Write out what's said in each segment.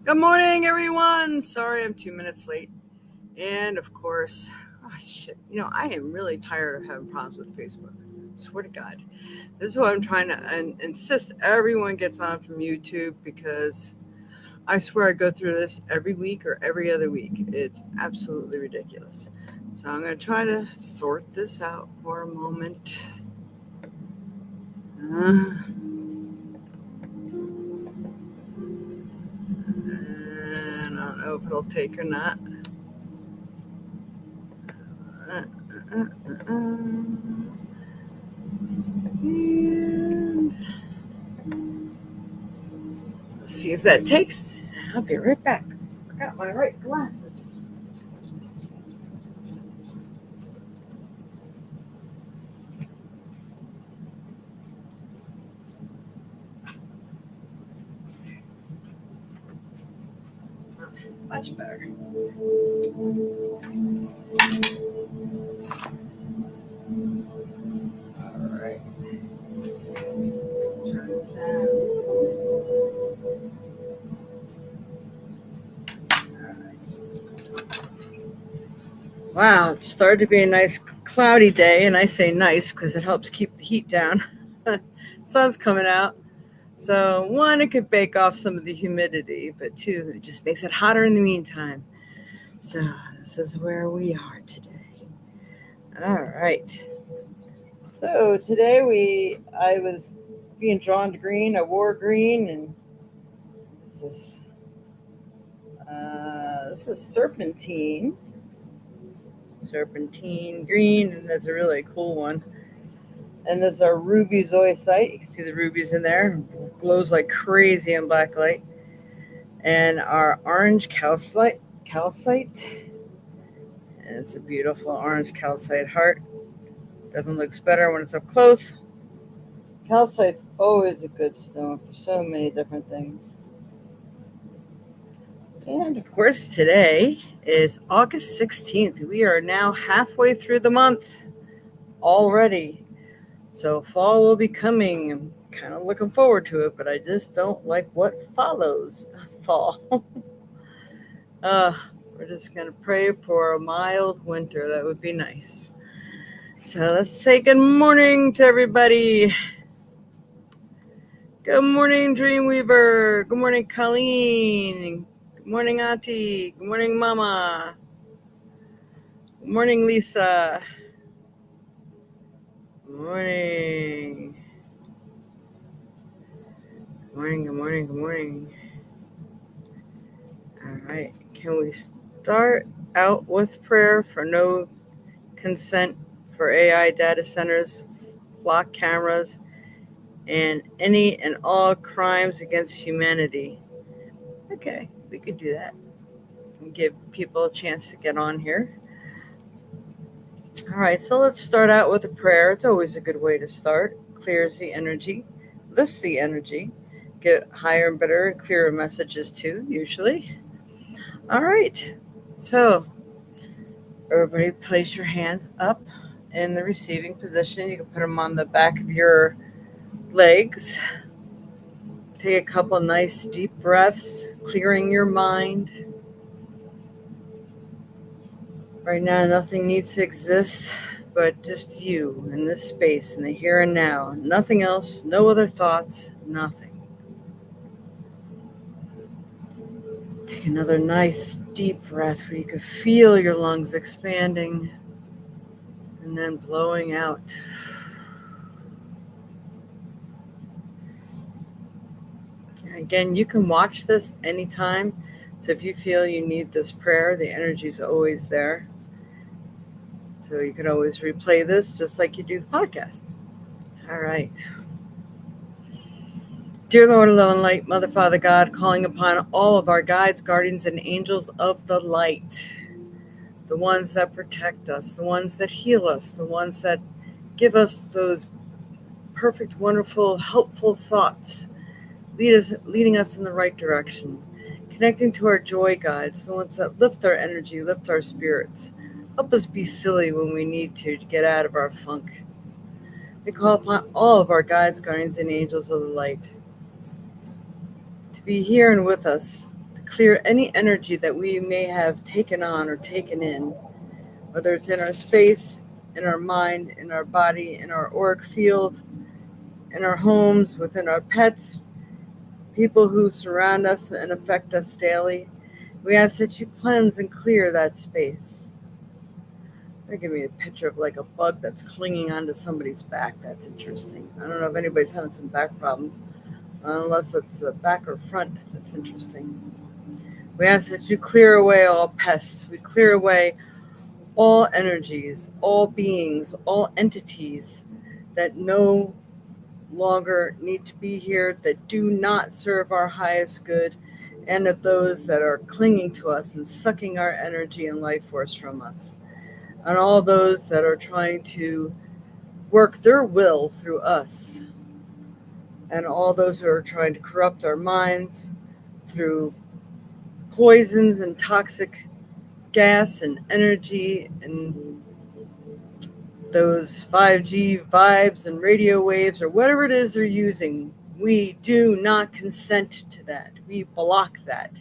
Good morning, everyone. Sorry I'm 2 minutes late. And of course, oh shit, I am really tired of having problems with Facebook. Swear to God. This is why I'm trying to insist everyone gets on from YouTube because I swear I go through this every week or every other week. It's absolutely ridiculous. So I'm going to try to sort this out for a moment. And I don't know if it'll take or not. Uh, uh, uh, uh. And let's see if that takes. I'll be right back. Forgot my right glasses. Much better. All right. Turn this down. Wow, it started to be a nice cloudy day, and I say nice because it helps keep the heat down. Sun's coming out. So, one, it could bake off some of the humidity, but two, it just makes it hotter in the meantime. So, this is where we are today. All right. So, today I was being drawn to green. I wore green, and this is, this is serpentine green, and that's a really cool one. And there's our ruby zoisite. You can see the rubies in there. It glows like crazy in black light. And our orange calcite. And it's a beautiful orange calcite heart. Definitely looks better when it's up close. Calcite's always a good stone for so many different things. And of course, today is August 16th. We are now halfway through the month already. So fall will be coming. I'm kind of looking forward to it, but I just don't like what follows fall. uh, we're just going to pray for a mild winter. That would be nice. So let's say good morning to everybody. Good morning, Dreamweaver. Good morning, Colleen. Good morning, Auntie. Good morning, Mama. Good morning, Lisa. Good morning. Good morning, good morning, good morning. All right. Can we start out with prayer for no consent for AI data centers, flock cameras, and any and all crimes against humanity? Okay, we could do that and give people a chance to get on here. All right, so let's start out with a prayer. It's always a good way to start. Clears the energy, lifts the energy, get higher and better and clearer messages too, usually. All right, so everybody place your hands up in the receiving position. You can put them on the back of your legs. Take a couple nice deep breaths, clearing your mind. Right now, nothing needs to exist but just you in this space, in the here and now. Nothing else, no other thoughts, nothing. Take another nice deep breath where you can feel your lungs expanding and then blowing out. Again, you can watch this anytime. So if you feel you need this prayer, the energy is always there. So you can always replay this just like you do the podcast. All right. Dear Lord of Love and Light, Mother, Father, God, calling upon all of our guides, guardians, and angels of the light, the ones that protect us, the ones that heal us, the ones that give us those perfect, wonderful, helpful thoughts, leading us in the right direction, connecting to our joy guides, the ones that lift our energy, lift our spirits, help us be silly when we need to get out of our funk. We call upon all of our guides, guardians, and angels of the light to be here and with us, to clear any energy that we may have taken on or taken in, whether it's in our space, in our mind, in our body, in our auric field, in our homes, within our pets, people who surround us and affect us daily. We ask that you cleanse and clear that space. They're giving me a picture of like a bug that's clinging onto somebody's back. That's interesting. I don't know if anybody's having some back problems, unless it's the back or front. That's interesting. We ask that you clear away all pests. We clear away all energies, all beings, all entities that no longer need to be here, that do not serve our highest good, and of those that are clinging to us and sucking our energy and life force from us. And all those that are trying to work their will through us. And all those who are trying to corrupt our minds through poisons and toxic gas and energy and those 5G vibes and radio waves or whatever it is they're using. We do not consent to that. We block that.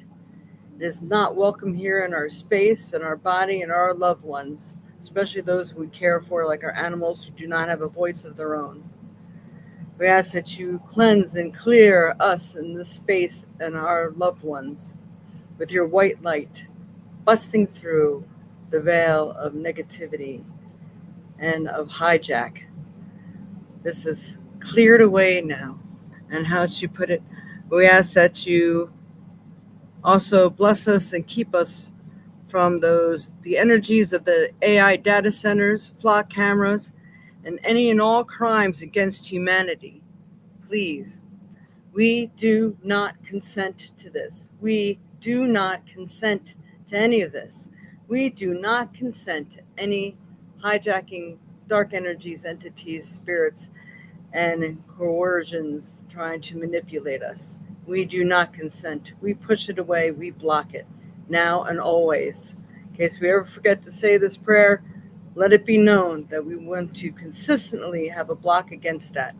It is not welcome here in our space and our body and our loved ones, especially those we care for, like our animals who do not have a voice of their own. We ask that you cleanse and clear us in this space and our loved ones with your white light, busting through the veil of negativity and of hijack. This is cleared away now. And how she put it, we ask that you also bless us and keep us from the energies of the AI data centers, flock cameras, and any and all crimes against humanity. Please, we do not consent to this. We do not consent to any of this. We do not consent to any hijacking dark energies, entities, spirits, and coercions trying to manipulate us. We do not consent. We push it away. We block it now and always. In case we ever forget to say this prayer, let it be known that we want to consistently have a block against that.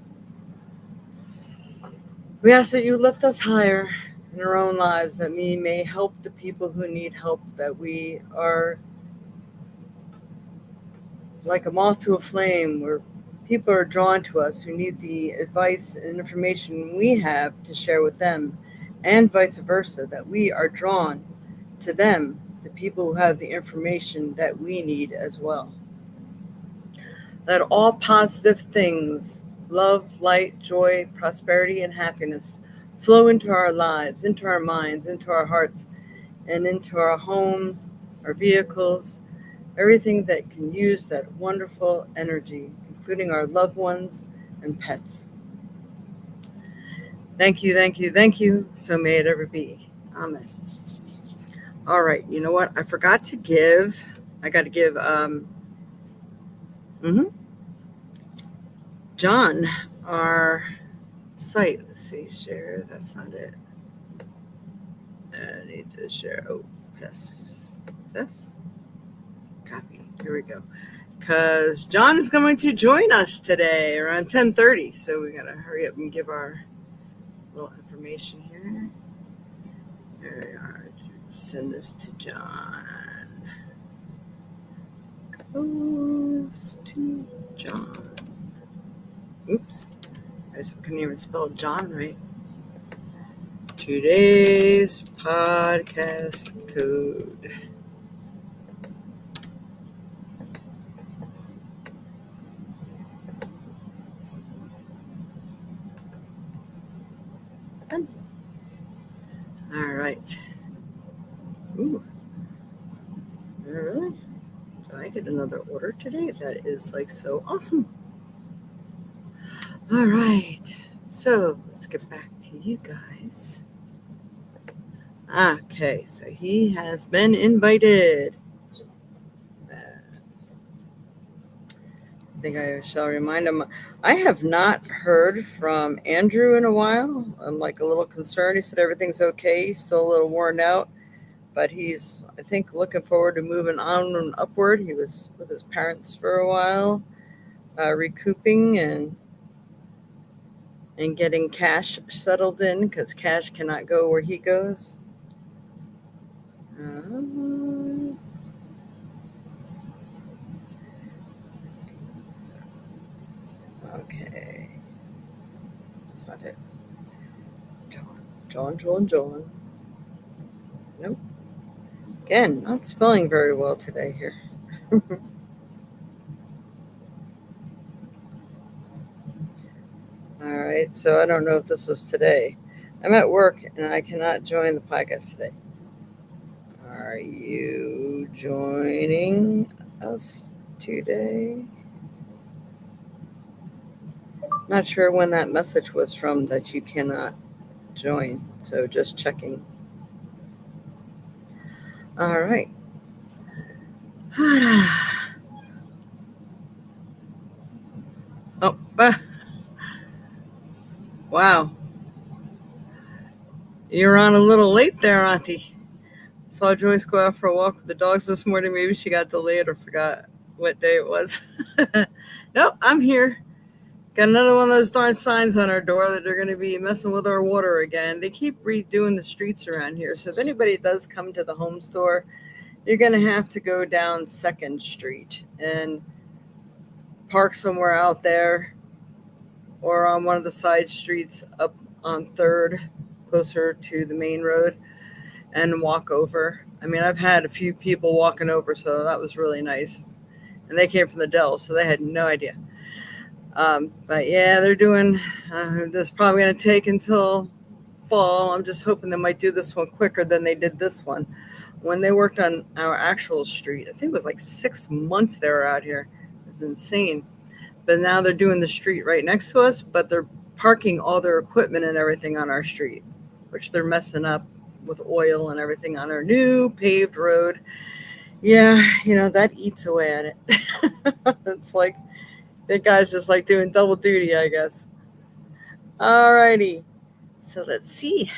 We ask that you lift us higher in our own lives, that we may help the people who need help, that we are like a moth to a flame, where people are drawn to us who need the advice and information we have to share with them, and vice versa, that we are drawn to them, the people who have the information that we need as well. That all positive things, love, light, joy, prosperity, and happiness flow into our lives, into our minds, into our hearts, and into our homes, our vehicles, everything that can use that wonderful energy, including our loved ones and pets. Thank you, thank you, thank you. So may it ever be. Amen. All right, you know what? I got to give John our site. Let's see, share. That's not it. I need to share. Oh, press. Copy. Here we go. Because John is going to join us today around 10:30. So we got to hurry up and give our little information here. There we are. Send this to John. Goes to John. Oops. I couldn't even spell John right. Today's podcast code. Send. All right. Ooh. Really? Did I get another order today? That is like so awesome. All right. So let's get back to you guys. Okay, so he has been invited. I think I shall remind him. I have not heard from Andrew in a while. I'm like a little concerned. He said everything's okay. He's still a little worn out, but he's, I think, looking forward to moving on and upward. He was with his parents for a while, recouping and getting cash settled in, because cash cannot go where he goes. Uh, okay. That's not it. John. Nope. Again, not spelling very well today here. All right, so I don't know if this was today. I'm at work and I cannot join the podcast today. Are you joining us today? Not sure when that message was from that you cannot join, so just checking. All right. Oh, wow. You're on a little late there, Auntie. Saw Joyce go out for a walk with the dogs this morning. Maybe she got delayed or forgot what day it was. Nope, I'm here. Got another one of those darn signs on our door that they're going to be messing with our water again. They keep redoing the streets around here. So if anybody does come to the home store, you're going to have to go down 2nd Street and park somewhere out there or on one of the side streets up on 3rd, closer to the main road, and walk over. I mean, I've had a few people walking over, so that was really nice. And they came from the Dells, so they had no idea. But yeah, they're doing this, probably going to take until fall. I'm just hoping they might do this one quicker than they did this one. When they worked on our actual street, I think it was like 6 months they were out here. It was insane. But now they're doing the street right next to us, but they're parking all their equipment and everything on our street, which they're messing up with oil and everything on our new paved road. Yeah, that eats away at it. It's like that guy's just like doing double duty, I guess. Alrighty. So let's see.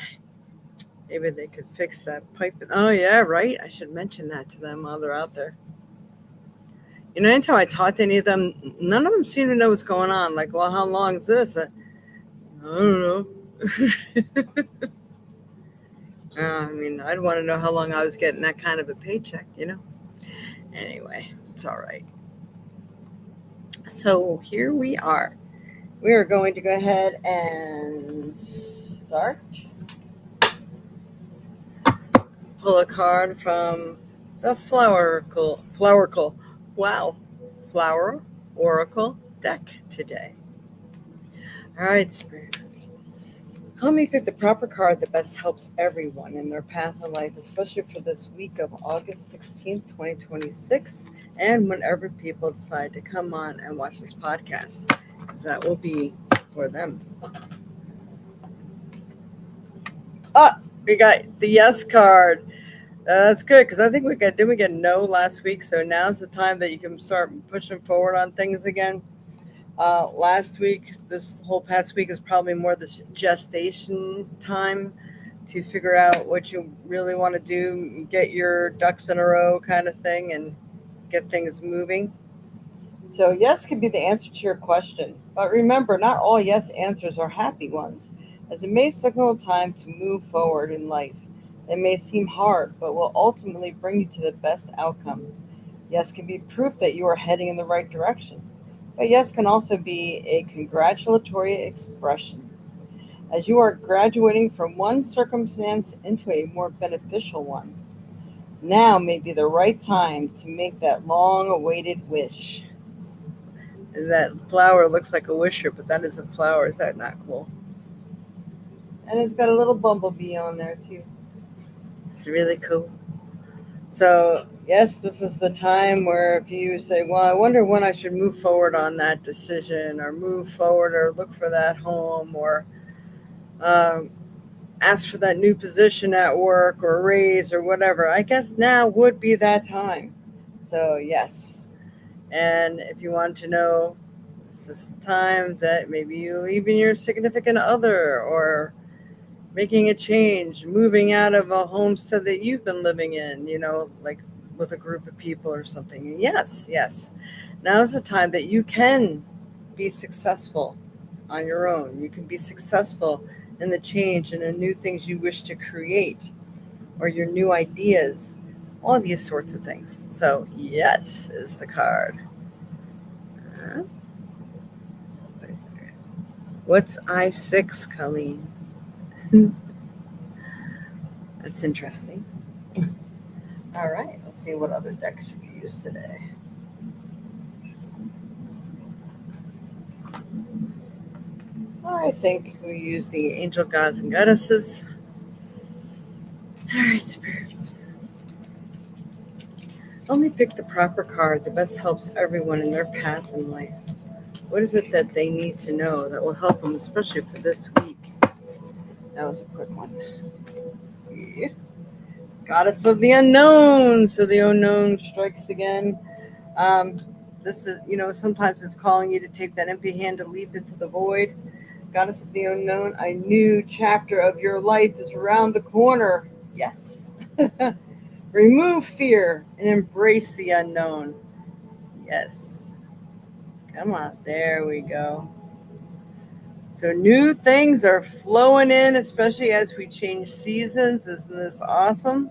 Maybe they could fix that pipe. Oh, yeah, right. I should mention that to them while they're out there. Anytime I talk to any of them, none of them seem to know what's going on. Like, well, how long is this? I don't know. I mean, I'd want to know how long I was getting that kind of a paycheck, Anyway, it's all right. So here we are. We are going to go ahead and start. Pull a card from the Flower Oracle deck today. All right, Spirit. Help me pick the proper card that best helps everyone in their path in life, especially for this week of August 16th, 2026, and whenever people decide to come on and watch this podcast, because that will be for them. We got the yes card. That's good, because I think didn't we get no last week? So now's the time that you can start pushing forward on things again. Last week, this whole past week is probably more this gestation time to figure out what you really want to do, get your ducks in a row kind of thing, and get things moving. So yes can be the answer to your question. But remember, not all yes answers are happy ones, as it may signal a time to move forward in life. It may seem hard, but will ultimately bring you to the best outcome. Yes can be proof that you are heading in the right direction. But yes can also be a congratulatory expression, as you are graduating from one circumstance into a more beneficial one. Now may be the right time to make that long-awaited wish. That flower looks like a wisher, but that is a flower. Is that not cool? And it's got a little bumblebee on there, too. It's really cool. So, yes, this is the time where if you say, well, I wonder when I should move forward on that decision, or move forward, or look for that home, or ask for that new position at work, or raise, or whatever. I guess now would be that time. So, yes. And if you want to know, this is the time that maybe you leaving your significant other, or making a change, moving out of a homestead that you've been living in, like with a group of people or something. And yes. Now is the time that you can be successful on your own. You can be successful in the change and the new things you wish to create. or your new ideas, all these sorts of things. So, yes is the card. Uh, What's I6, Colleen? That's interesting. All right, let's see what other deck should we use today. I think we use the angel gods and goddesses. All right, Spirit. Only pick the proper card that best helps everyone in their path in life. What is it that they need to know that will help them, especially for this week? That was a quick one. Yeah. Goddess of the unknown. So the unknown strikes again. Um, this is, sometimes it's calling you to take that empty hand to leap into the void. Goddess of the unknown, a new chapter of your life is around the corner. Yes. Remove fear and embrace the unknown. Yes. Come on. There we go. So new things are flowing in, especially as we change seasons. Isn't this awesome?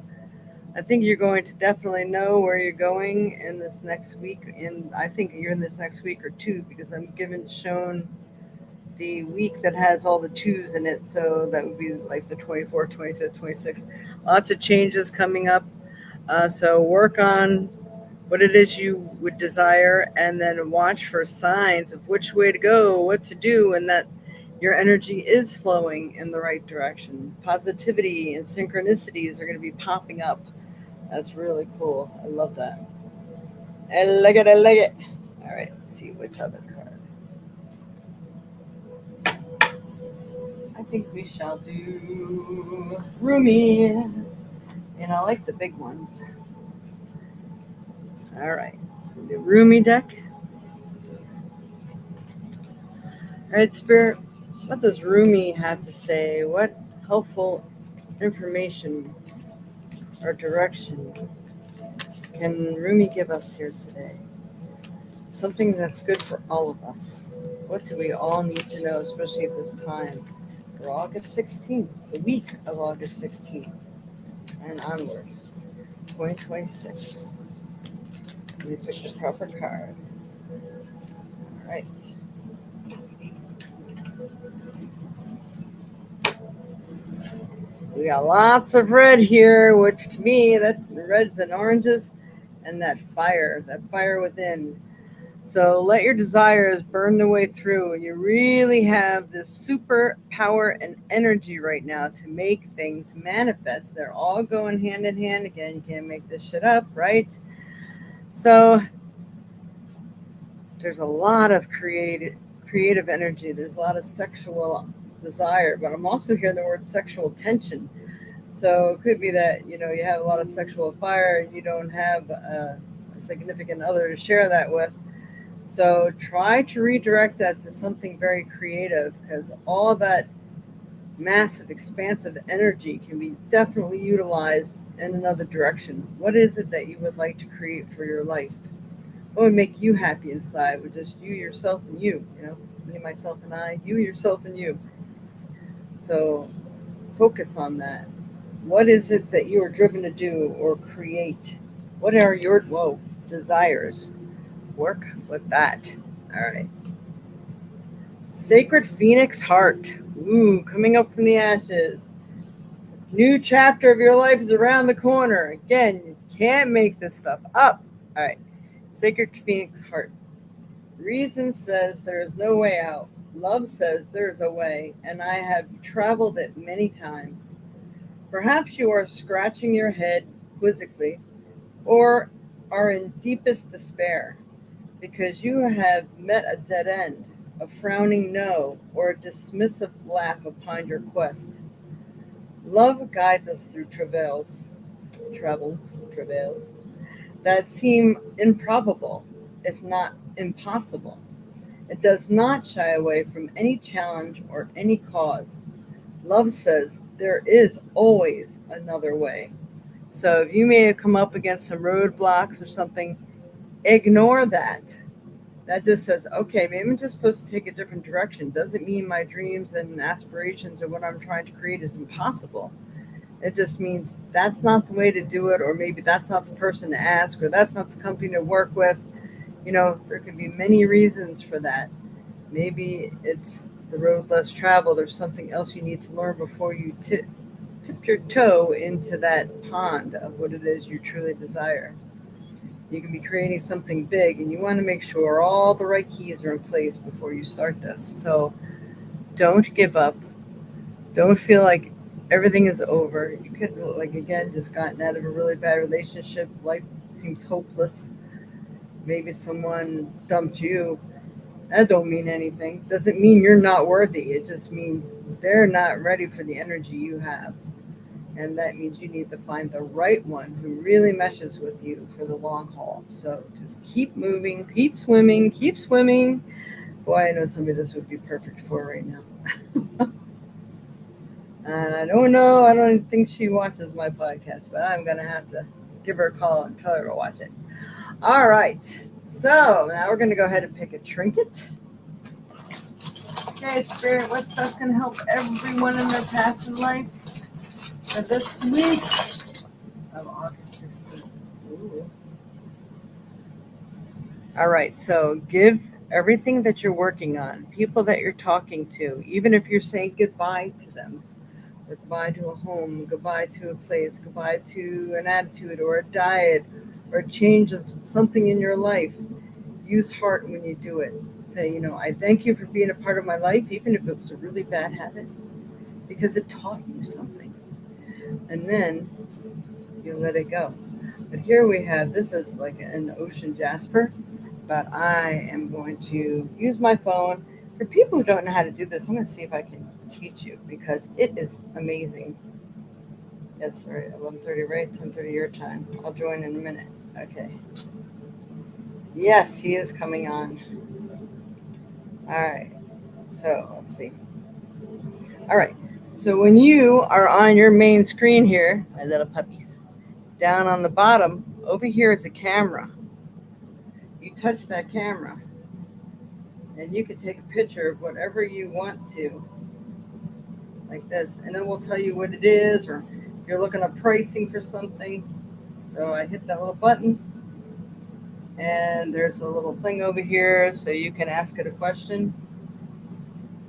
I think you're going to definitely know where you're going in this next week. And I think you're in this next week or two, because I'm shown the week that has all the twos in it. So that would be like the 24th, 25th, 26th. Lots of changes coming up. So work on what it is you would desire, and then watch for signs of which way to go, what to do, and that your energy is flowing in the right direction. Positivity and synchronicities are going to be popping up. That's really cool. I love that. I like it. I like it. All right, let's see which other card. I think we shall do Rumi. And I like the big ones. All right, so the Rumi deck. All right, Spirit, what does Rumi have to say? What helpful information or direction can Rumi give us here today? Something that's good for all of us. What do we all need to know, especially at this time, for August 16th, the week of August 16th, and onward, 2026? Let me pick the proper card. All right. We got lots of red here, which to me, that's reds and oranges, and that fire within. So let your desires burn their way through, and you really have this super power and energy right now to make things manifest. They're all going hand in hand. Again, you can't make this shit up, right? So there's a lot of creative energy. There's a lot of sexual desire, but I'm also hearing the word sexual tension. So it could be that, you have a lot of sexual fire and you don't have a significant other to share that with. So try to redirect that to something very creative, because all that massive, expansive energy can be definitely utilized in another direction. What is it that you would like to create for your life? What would make you happy inside with just you, yourself, and you? Me, myself, and I, you, yourself, and you. So focus on that. What is it that you are driven to do or create? What are your desires? Work with that. All right. Sacred Phoenix Heart. Ooh, coming up from the ashes. New chapter of your life is around the corner. Again, you can't make this stuff up. All right. Sacred Phoenix Heart. Reason says there is no way out. Love says there is a way, and I have traveled it many times. Perhaps you are scratching your head quizzically, or are in deepest despair, because you have met a dead end, a frowning no, or a dismissive laugh upon your quest. Love guides us through travails that seem improbable, if not impossible. It does not shy away from any challenge or any cause. Love says there is always another way. So if you may have come up against some roadblocks or something, ignore that. That just says, okay, maybe I'm just supposed to take a different direction. Doesn't mean my dreams and aspirations or what I'm trying to create is impossible. It just means that's not the way to do it, or maybe that's not the person to ask, or that's not the company to work with. There can be many reasons for that. Maybe it's the road less traveled, or something else you need to learn before you tip your toe into that pond of what it is you truly desire. You can be creating something big, and you want to make sure all the right keys are in place before you start this. So don't give up. Don't feel like everything is over. You could, like, again, just gotten out of a really bad relationship. Life seems hopeless. Maybe someone dumped you. That don't mean anything. Doesn't mean you're not worthy. It just means they're not ready for the energy you have. And that means you need to find the right one who really meshes with you for the long haul. So just keep moving, keep swimming, keep swimming. Boy, I know somebody this would be perfect for right now. And I don't know, I don't think she watches my podcast, but I'm going to have to give her a call and tell her to watch it. All right. So now we're going to go ahead and pick a trinket. Okay, Spirit, what's best going to help everyone in their path in life for this week of August 16th? Ooh. All right, so give everything that you're working on, people that you're talking to, even if you're saying goodbye to them, or goodbye to a home, goodbye to a place, goodbye to an attitude or a diet or a change of something in your life. Use heart when you do it. Say, I thank you for being a part of my life, even if it was a really bad habit, because it taught you something. And then you let it go. But here we have, this is like an ocean jasper, but I am going to use my phone. For people who don't know how to do this, I'm going to see if I can teach you, because it is amazing. Yes, right, 11:30, right? 10:30 your time. I'll join in a minute. Okay. Yes, he is coming on. All right. So let's see. All right. So when you are on your main screen here, my little puppies, down on the bottom, over here is a camera. You touch that camera, and you can take a picture of whatever you want to, like this, and it will tell you what it is, or if you're looking up pricing for something. So I hit that little button, and there's a little thing over here, so you can ask it a question.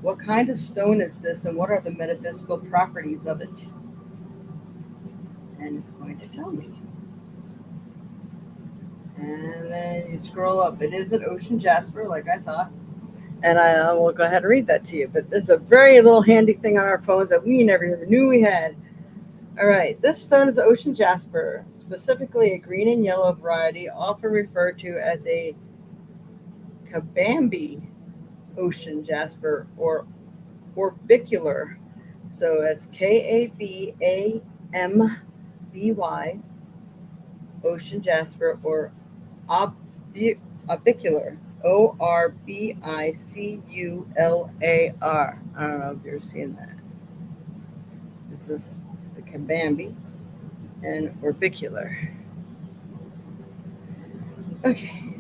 What kind of stone is this, and what are the metaphysical properties of it? And it's going to tell me. And then you scroll up. It is an ocean jasper, like I thought. And I will go ahead and read that to you. But it's a very little handy thing on our phones that we never even knew we had. All right. This stone is ocean jasper, specifically a green and yellow variety, often referred to as a kabambi ocean jasper or orbicular. So it's KABAMBY ocean jasper, or orbicular. ORBICULAR. I don't know if you're seeing that. This is the kabambi and orbicular. Okay.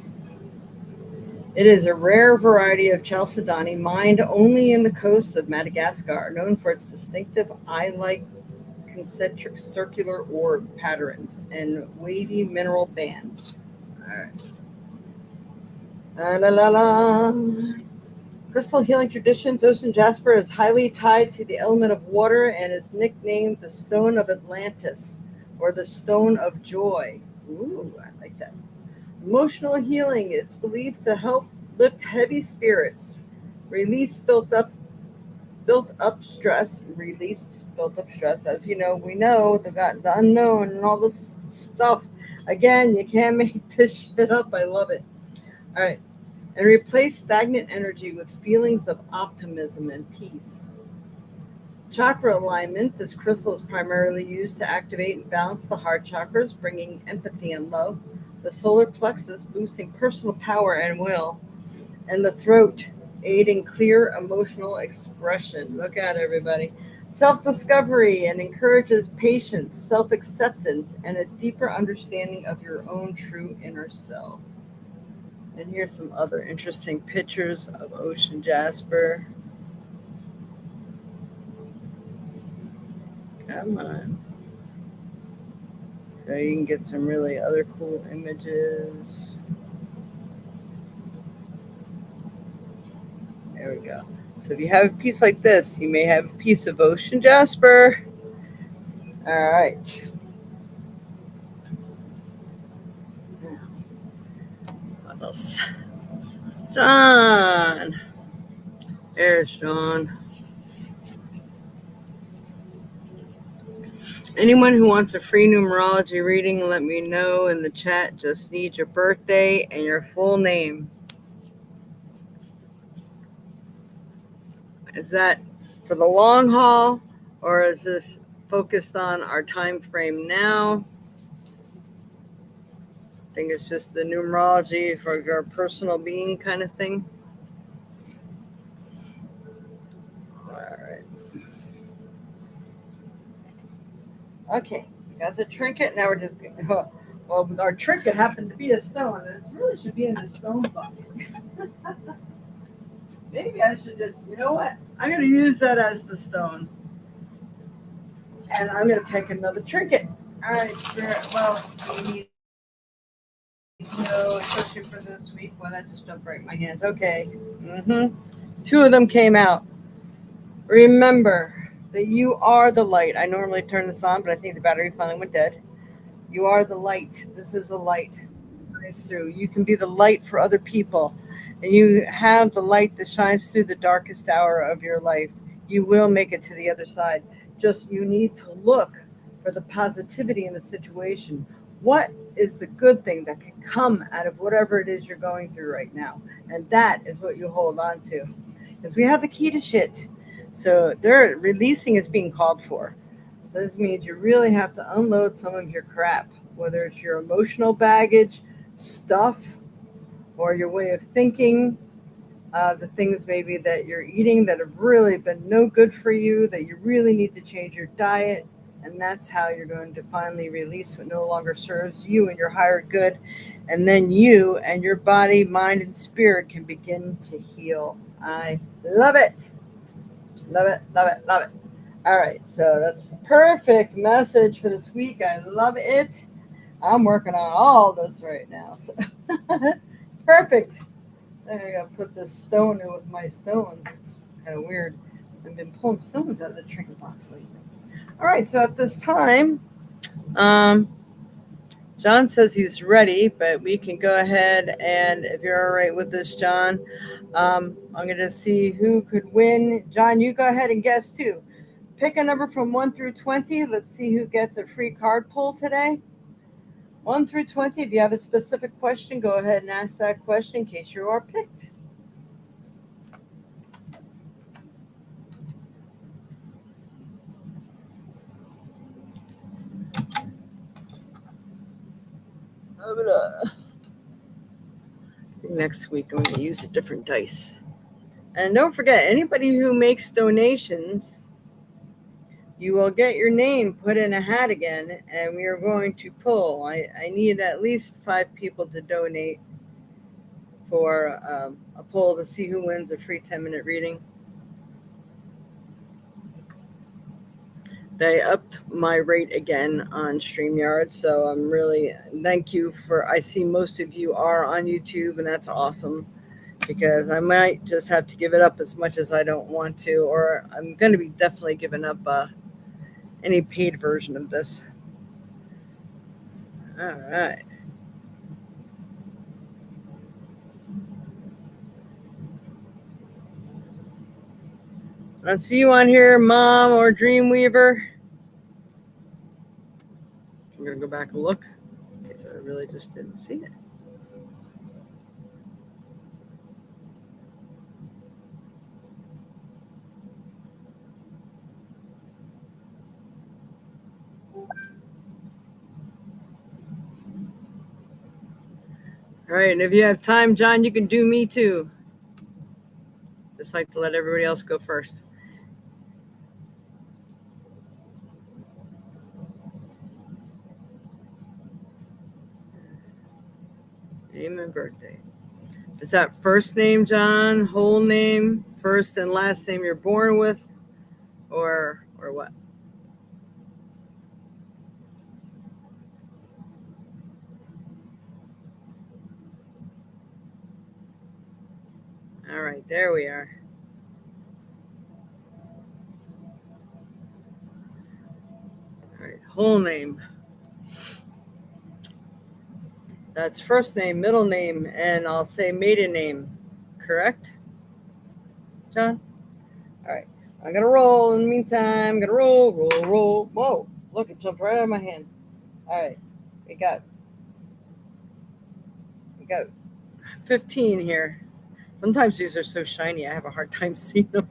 It is a rare variety of chalcedony mined only in the coast of Madagascar, known for its distinctive eye-like concentric circular orb patterns and wavy mineral bands. All right. La la la. Crystal healing traditions, ocean jasper is highly tied to the element of water and is nicknamed the Stone of Atlantis or the Stone of Joy. Ooh, I like that. Emotional healing, it's believed to help lift heavy spirits, release built up stress, as you know, we know the unknown and all this stuff. Again, you can't make this shit up. I love it. All right. And replace stagnant energy with feelings of optimism and peace. Chakra alignment, this crystal is primarily used to activate and balance the heart chakras, bringing empathy and love, the solar plexus, boosting personal power and will, and the throat, aiding clear emotional expression. Look at everybody. Self-discovery, and encourages patience, self-acceptance, and a deeper understanding of your own true inner self. And here's some other interesting pictures of ocean jasper. Come on. So you can get some really other cool images. There we go. So if you have a piece like this, you may have a piece of ocean jasper. All right. What else? John. There's John. Anyone who wants a free numerology reading, let me know in the chat. Just need your birthday and your full name. Is that for the long haul, or is this focused on our time frame now? I think it's just the numerology for your personal being kind of thing. All right. Okay, we got the trinket. Now we're just, well, our trinket happened to be a stone, and it really should be in the stone bucket. Maybe I should just, you know what? I'm going to use that as the stone. And I'm going to pick another trinket. All right, Spirit, what else do we need to know, especially for this week? Well, that just don't break my hands. Okay. Two of them came out. Remember that you are the light. I normally turn this on, but I think the battery finally went dead. You are the light. This is the light. Through. You can be the light for other people. And you have the light that shines through the darkest hour of your life. You will make it to the other side. Just you need to look for the positivity in the situation. What is the good thing that can come out of whatever it is you're going through right now? And that is what you hold on to. Because we have the key to shit. So their releasing is being called for. So this means you really have to unload some of your crap, whether it's your emotional baggage, stuff, or your way of thinking, the things maybe that you're eating that have really been no good for you, that you really need to change your diet. And that's how you're going to finally release what no longer serves you and your higher good. And then you and your body, mind, and spirit can begin to heal. I love it. Love it, love it, love it. All right, so that's the perfect message for this week. I love it. I'm working on all this right now. So it's perfect. Then I gotta put this stone in with my stones. It's kind of weird. I've been pulling stones out of the trinket box lately. All right, so at this time, John says he's ready, but we can go ahead and if you're all right with this, John, I'm going to see who could win. John, you go ahead and guess too. Pick a number from 1 through 20. Let's see who gets a free card pull today. 1 through 20. If you have a specific question, go ahead and ask that question in case you are picked. Next week, I'm going to use a different dice. And don't forget, anybody who makes donations, you will get your name put in a hat again, and we are going to pull. I need at least 5 people to donate for a poll to see who wins a free 10-minute reading. They upped my rate again on StreamYard, so I'm really thank you for. I see most of you are on YouTube, and that's awesome because I might just have to give it up as much as I don't want to, or I'm going to be definitely giving up any paid version of this. All right. I don't see you on here, Mom or Dreamweaver. I'm going to go back and look because I really just didn't see it. All right, and if you have time, John, you can do me too. Just like to let everybody else go first. Name and birthday. Is that first name, John? Whole name, first and last name you're born with, or what? All right, there we are. All right, whole name. That's first name, middle name, and I'll say maiden name. Correct, John? All right. I'm gonna roll in the meantime. I'm gonna roll. Whoa! Look, it jumped right out of my hand. All right, we got 15 here. Sometimes these are so shiny, I have a hard time seeing them.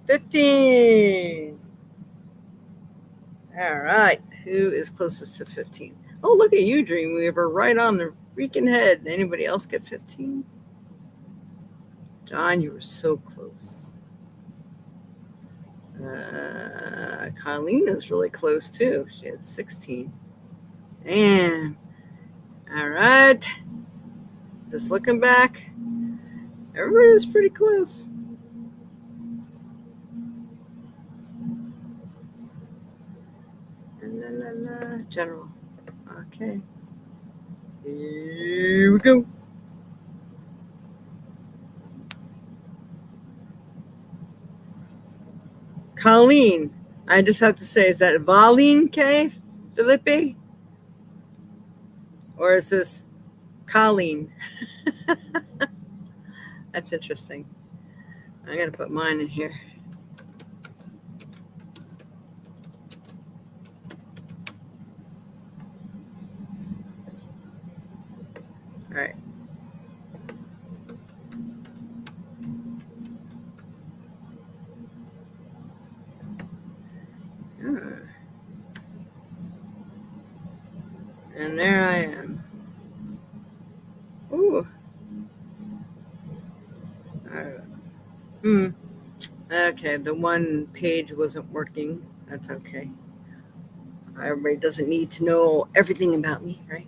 15. All right, who is closest to 15? Oh, look at you, Dreamweaver, right on the freaking head. Anybody else get 15? John, you were so close. Colleen is really close too. She had 16. And all right, just looking back, everybody was pretty close. General. Okay. Here we go. Colleen. I just have to say, is that Valine K. Felipe? Or is this Colleen? That's interesting. I gotta put mine in here. All right. And there I am. Ooh. Okay, the one page wasn't working. That's okay. Everybody doesn't need to know everything about me, right?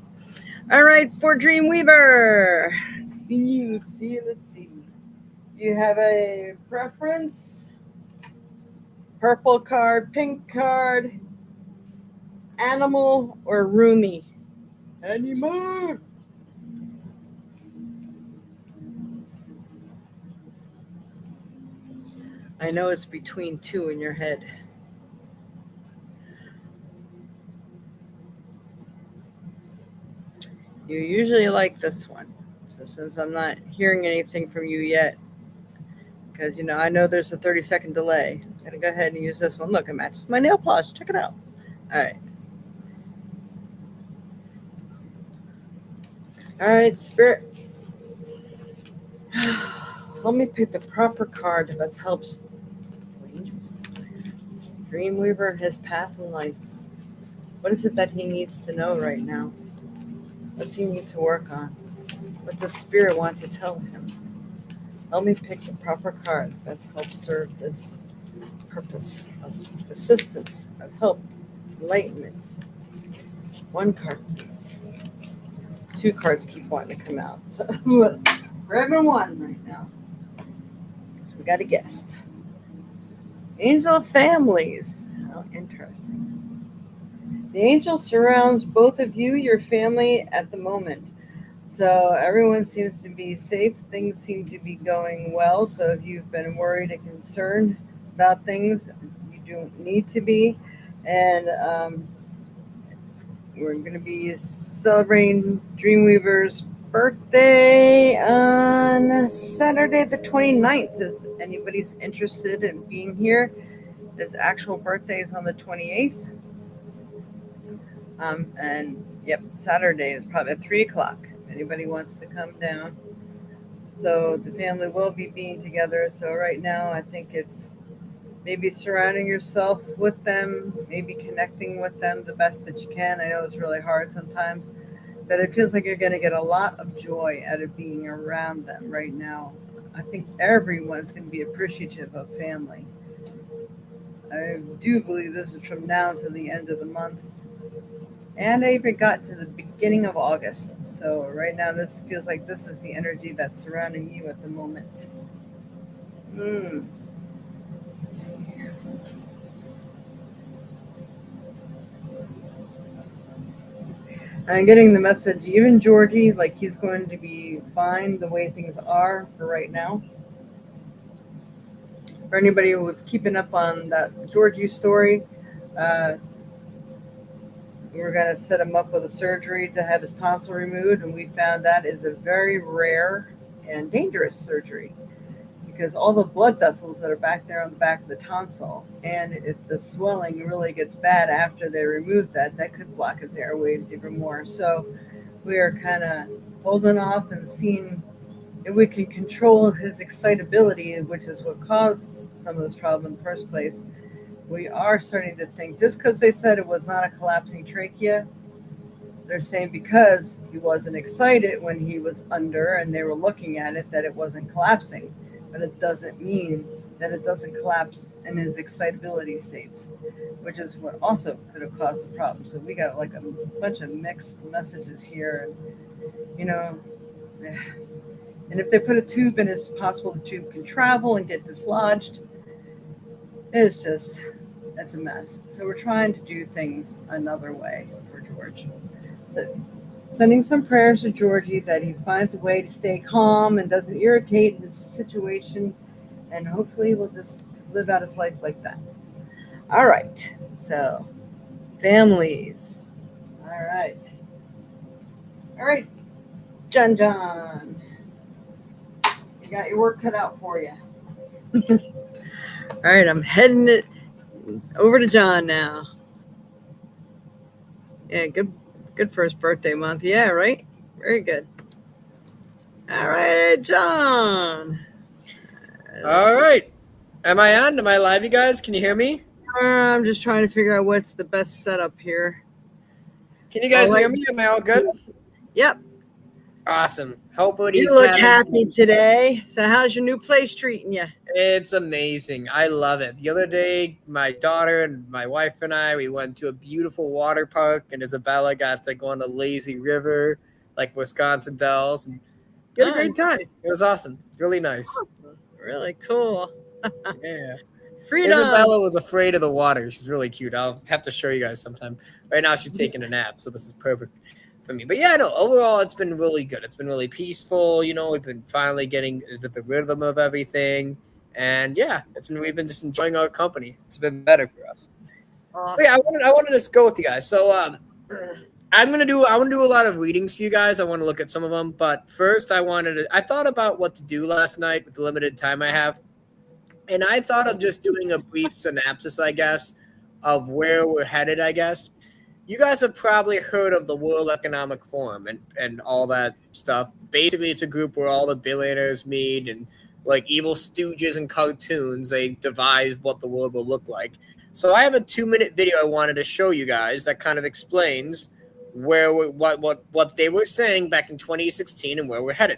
All right, for Dreamweaver. Let's see. Do you have a preference? Purple card, pink card, animal, or roomie? Animal. I know it's between two in your head. You usually like this one. So since I'm not hearing anything from you yet, because I know there's a 30-second delay, I'm gonna go ahead and use this one. Look, it matches my nail polish. Check it out. All right. All right, Spirit. Help me pick the proper card that helps Dreamweaver his path in life. What is it that he needs to know right now? What's he need to work on? What does Spirit want to tell him? Help me pick the proper card that helps serve this purpose of assistance, of help, enlightenment. One card, please. Two cards keep wanting to come out. So grabbing one right now. So we got a guest. Angel of Families. How interesting. The angel surrounds both of you, your family, at the moment. So everyone seems to be safe. Things seem to be going well. So if you've been worried and concerned about things, you don't need to be. And we're going to be celebrating Dreamweaver's birthday on Saturday the 29th. If anybody's interested in being here, his actual birthday is on the 28th. And yep, Saturday is probably at 3 o'clock. If anybody wants to come down. So the family will be being together. So right now, I think it's maybe surrounding yourself with them, maybe connecting with them the best that you can. I know it's really hard sometimes, but it feels like you're going to get a lot of joy out of being around them right now. I think everyone is going to be appreciative of family. I do believe this is from now to the end of the month. And I even got to the beginning of August. So right now, this feels like this is the energy that's surrounding you at the moment. Let's see here. I'm getting the message, even Georgie, like he's going to be fine the way things are for right now. For anybody who was keeping up on that Georgie story, uh, we're going to set him up with a surgery to have his tonsil removed, and we found that is a very rare and dangerous surgery because all the blood vessels that are back there on the back of the tonsil, and if the swelling really gets bad after they remove that, that could block his airwaves even more. So we are kind of holding off and seeing if we can control his excitability, which is what caused some of this problem in the first place. We are starting to think, just because they said it was not a collapsing trachea, they're saying because he wasn't excited when he was under and they were looking at it, that it wasn't collapsing. But it doesn't mean that it doesn't collapse in his excitability states, which is what also could have caused the problem. So we got like a bunch of mixed messages here. And, you know, and if they put a tube in, it's possible the tube can travel and get dislodged. It's just, it's a mess. So we're trying to do things another way for George. So sending some prayers to Georgie that he finds a way to stay calm and doesn't irritate his situation, and hopefully will just live out his life like that. All right. So families. All right. All right. John. You got your work cut out for you. All right, I'm heading it over to John now. Yeah, good for his birthday month. Yeah, right? Very good. All right, John. All right. Am I on? Am I live, you guys? Can you hear me? I'm just trying to figure out what's the best setup here. Can you guys hear me? Am I all good? Yep. Awesome. Hopefully You look happy today. So how's your new place treating you? It's amazing. I love it. The other day, my daughter and my wife and I, we went to a beautiful water park, and Isabella got to go on the lazy river, like Wisconsin Dells, and we had a great time. It was awesome. Really nice. Awesome. Really cool. Yeah. Freedom. Isabella was afraid of the water. She's really cute. I'll have to show you guys sometime. Right now, she's taking a nap, so this is perfect for me. But yeah, no, overall, it's been really good. It's been really peaceful. You know, we've been finally getting the rhythm of everything. And yeah, we've been just enjoying our company. It's been better for us. Awesome. So yeah, I wanted to just go with you guys. So I want to do a lot of readings for you guys. I want to look at some of them. But first, I thought about what to do last night with the limited time I have. And I thought of just doing a brief synopsis, I guess, of where we're headed, I guess. You guys have probably heard of the World Economic Forum and all that stuff. Basically, it's a group where all the billionaires meet and like evil stooges and cartoons, they devise what the world will look like. So I have a 2-minute video I wanted to show you guys that kind of explains what they were saying back in 2016 and where we're headed.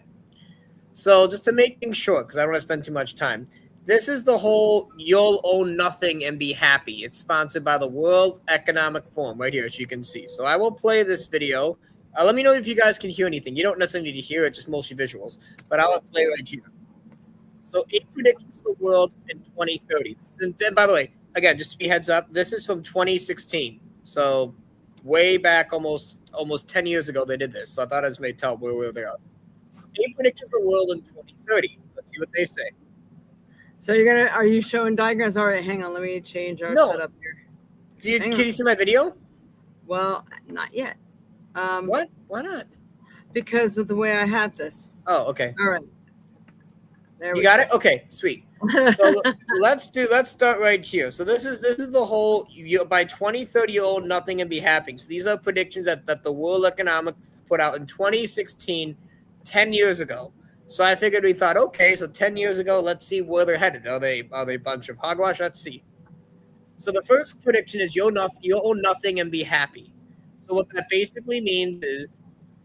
So just to make things short, because I don't want to spend too much time, this is the whole "you'll own nothing and be happy." It's sponsored by the World Economic Forum right here, as you can see. So I will play this video. Let me know if you guys can hear anything. You don't necessarily need to hear it, just mostly visuals. But I'll play right here. So it predicts the world in 2030. And then, by the way, again, just to be heads up, this is from 2016. So way back, almost 10 years ago, they did this. So I thought I just made tell where they are. It predicts the world in 2030. Let's see what they say. So are you showing diagrams? All right, hang on. Let me change our setup here. Can you see my video? Well, not yet. What? Why not? Because of the way I have this. Oh, okay. All right. There you got it? Okay, sweet. So let's start right here. So this is the whole by 2030 you'll own nothing and be happy. So these are predictions that the World Economic put out in 2016, 10 years ago. So I figured we thought, okay, so 10 years ago, let's see where they're headed. Are they a bunch of hogwash? Let's see. So the first prediction is you'll own nothing and be happy. So what that basically means is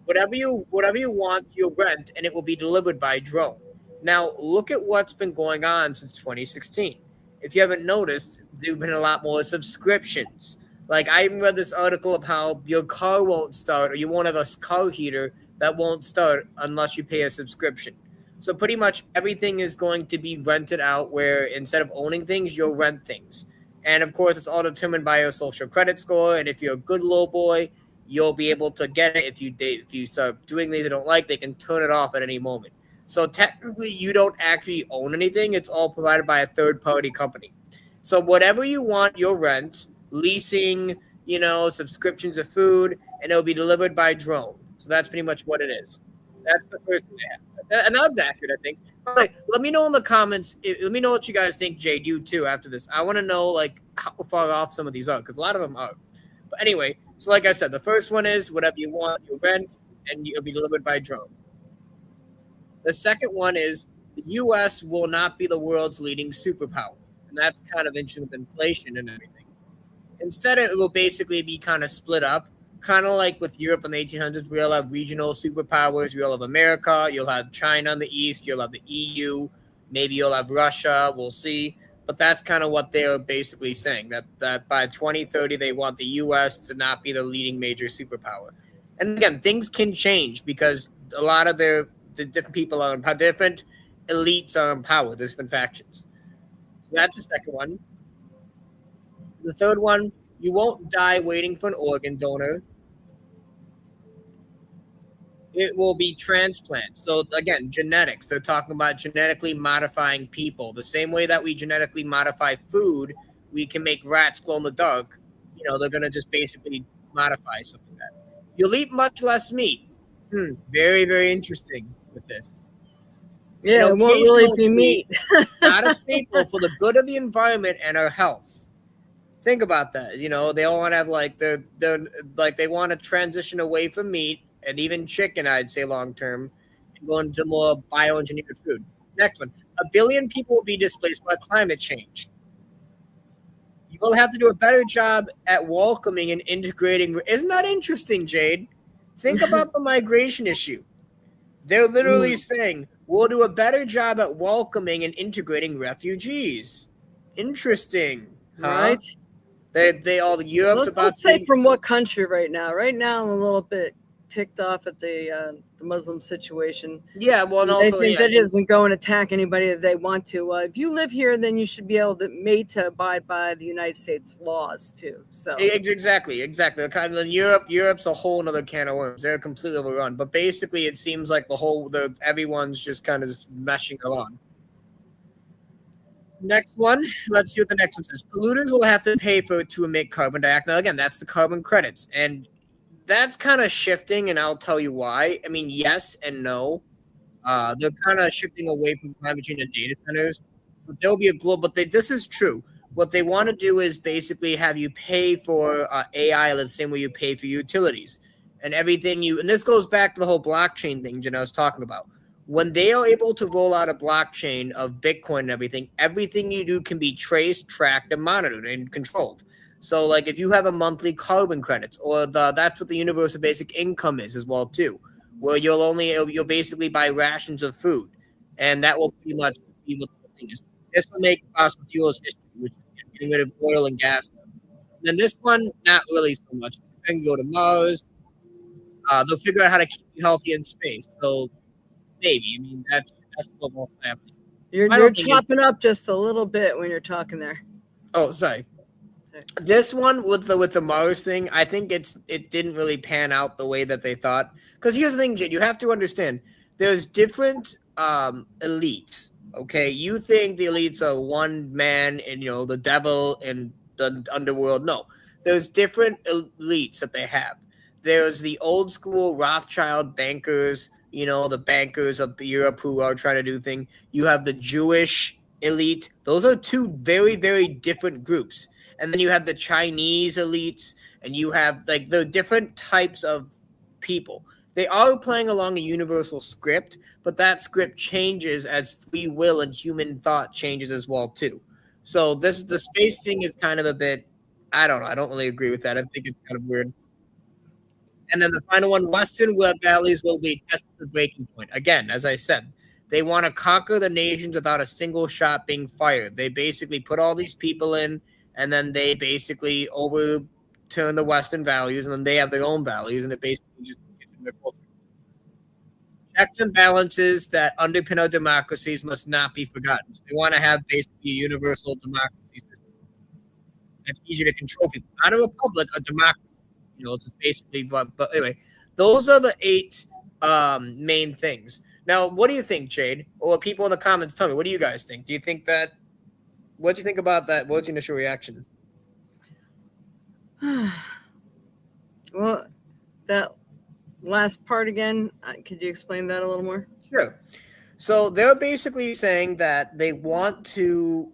whatever you want, you'll rent, and it will be delivered by drone. Now, look at what's been going on since 2016. If you haven't noticed, there have been a lot more subscriptions. Like, I read this article of how your car won't start, or you won't have a car heater that won't start unless you pay a subscription. So pretty much everything is going to be rented out, where instead of owning things, you'll rent things. And, of course, it's all determined by your social credit score. And if you're a good little boy, you'll be able to get it. If you start doing things you don't like, they can turn it off at any moment. So technically, you don't actually own anything. It's all provided by a third party company. So whatever you want, your rent, leasing, subscriptions of food, and it'll be delivered by drone. So that's pretty much what it is. That's the first thing they have, and that's accurate, I think. All right, let me know in the comments. Let me know what you guys think, Jade. You too. After this, I want to know like how far off some of these are because a lot of them are. But anyway, so like I said, the first one is whatever you want, you rent, and it'll be delivered by drone. The second one is the U.S. will not be the world's leading superpower, and that's kind of interesting with inflation and everything. Instead, it will basically be kind of split up, kind of like with Europe in the 1800s. We'll have regional superpowers. We'll have America. You'll have China in the east. You'll have the EU. Maybe you'll have Russia. We'll see. But that's kind of what they're basically saying, that by 2030, they want the U.S. to not be the leading major superpower. And again, things can change because a lot of the different people are in power, different elites are in power, different factions. So that's the second one. The third one, you won't die waiting for an organ donor. It will be transplant. So again, genetics. They're talking about genetically modifying people. The same way that we genetically modify food, we can make rats glow in the dark. They're going to just basically modify something like that. You'll eat much less meat. Very, very interesting with this. Yeah, it won't really be meat. Not a staple for the good of the environment and our health. Think about that. They all want to have like they want to transition away from meat and even chicken, I'd say long term, and go into more bioengineered food. Next one. 1 billion people will be displaced by climate change. You will have to do a better job at welcoming and integrating. Isn't that interesting, Jade? Think about the migration issue. They're literally saying we'll do a better job at welcoming and integrating refugees. Interesting, huh? Right? They all Europe's about. Let's say from what country right now? Right now, I'm a little bit ticked off at the Muslim situation. Yeah, well, and also they doesn't go and attack anybody that they want to. If you live here, then you should be able to abide by the United States laws too. So exactly. Kind of in Europe's a whole another can of worms. They're completely overrun. But basically, it seems like everyone's just kind of just meshing along. Next one, let's see what the next one says. Polluters will have to pay to emit carbon dioxide. Now, again, that's the carbon credits. And that's kind of shifting, and I'll tell you why. I mean, yes and no. They're kind of shifting away from climate change and data centers. But there'll be a global, but this is true. What they want to do is basically have you pay for AI the same way you pay for utilities. And everything and this goes back to the whole blockchain thing I was talking about. When they are able to roll out a blockchain of Bitcoin and everything you do can be traced, tracked, and monitored and controlled. So, like, if you have a monthly carbon credits, or that's what the universal basic income is as well too, where you'll basically buy rations of food, and that will pretty much be what the thing is. This will make fossil fuels history, which is getting rid of oil and gas. And then this one, not really so much. They can go to Mars. They'll figure out how to keep you healthy in space. So. Maybe. I mean, that's what's happening. You're chopping up just a little bit when you're talking there. Oh, sorry. This one with the Mars thing, I think it didn't really pan out the way that they thought. Because here's the thing, Jade, you have to understand, there's different elites. Okay, you think the elites are one man and the devil and the underworld. No, there's different elites that they have. There's the old school Rothschild bankers. The bankers of Europe who are trying to do things. You have the Jewish elite. Those are two very, very different groups. And then you have the Chinese elites, and you have the different types of people. They are playing along a universal script, but that script changes as free will and human thought changes as well too. So the space thing is kind of a bit, I don't know. I don't really agree with that. I think it's kind of weird. And then the final one, Western values will be tested the breaking point. Again, as I said, they want to conquer the nations without a single shot being fired. They basically put all these people in, and then they basically overturn the Western values, and then they have their own values, and it basically just gets in their culture. Checks and balances that underpin our democracies must not be forgotten. So they want to have basically a universal democracy system. That's easier to control people. Not a republic, a democracy. It's just basically. But anyway, those are the 8 main things. Now, what do you think, Jade? Or people in the comments, tell me, what do you guys think? Do you think that? What do you think about that? What's your initial reaction? Well, that last part again, could you explain that a little more? Sure. So they're basically saying that they want to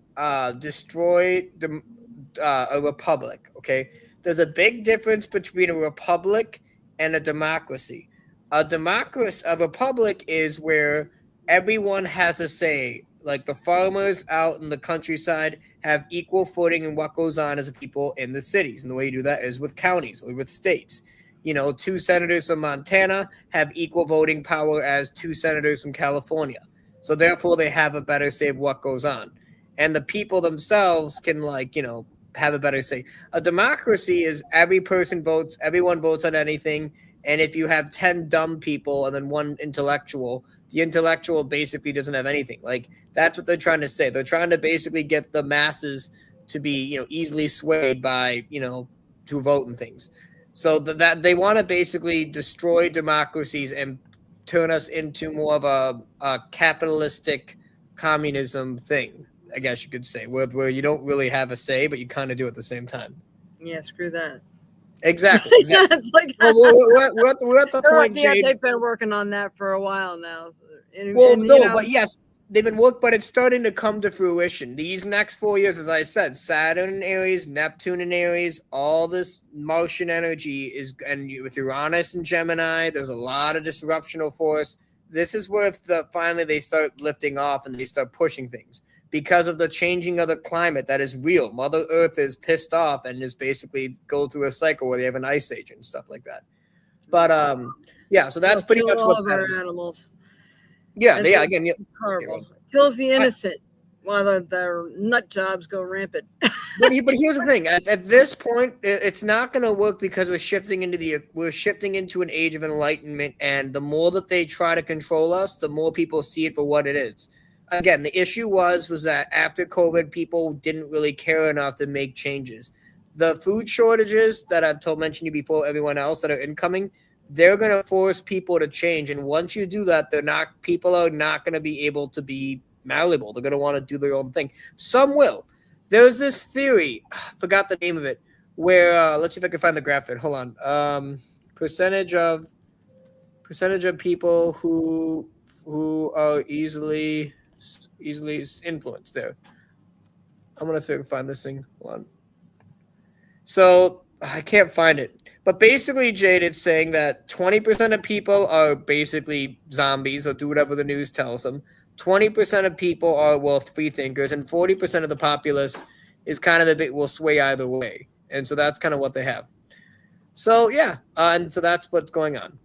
destroy a republic. Okay, there's a big difference between a republic and a democracy. A republic is where everyone has a say. Like the farmers out in the countryside have equal footing in what goes on as a people in the cities, and the way you do that is with counties or with states. 2 senators from Montana have equal voting power as 2 senators from California. So therefore, they have a better say of what goes on, and the people themselves can have a better say. A democracy is every person votes, everyone votes on anything, and if you have 10 dumb people and then one intellectual, the intellectual basically doesn't have anything. Like that's what they're trying to say. They're trying to basically get the masses to be easily swayed by to vote and things. So that they want to basically destroy democracies and turn us into more of a capitalistic communism thing, I guess you could say, where you don't really have a say, but you kind of do at the same time. Yeah, screw that. Exactly. Yeah, it's like Well, we're at the point, yeah, Jade. they've been working on that for a while now. Well, no, but yes, they've been but it's starting to come to fruition. These next 4 years, as I said, Saturn and Aries, Neptune and Aries, all this Martian energy and with Uranus and Gemini, there's a lot of disruptional force. This is where finally they start lifting off and they start pushing things because of the changing of the climate that is real. Mother Earth is pissed off and is basically go through a cycle where they have an ice age and stuff like that. But yeah, so that's pretty much what all of our animals. Yeah, again, horrible. Kills the innocent while their nut jobs go rampant. but here's the thing: at this point, it's not going to work because we're shifting into an age of enlightenment, and the more that they try to control us, the more people see it for what it is. Again, the issue was that after COVID, people didn't really care enough to make changes. The food shortages that I've mentioned you before, everyone else that are incoming, they're going to force people to change. And once you do that, people are not going to be able to be malleable. They're going to want to do their own thing. Some will. There's this theory, I forgot the name of it, where let's see if I can find the graph. Hold on. Percentage of people who are easily influenced. There. I'm going to find this thing. Hold on. So I can't find it. But basically, Jade, it's saying that 20% of people are basically zombies or do whatever the news tells them. 20% of people are free thinkers, and 40% of the populace is kind of will sway either way. And so that's kind of what they have. So yeah, and so that's what's going on.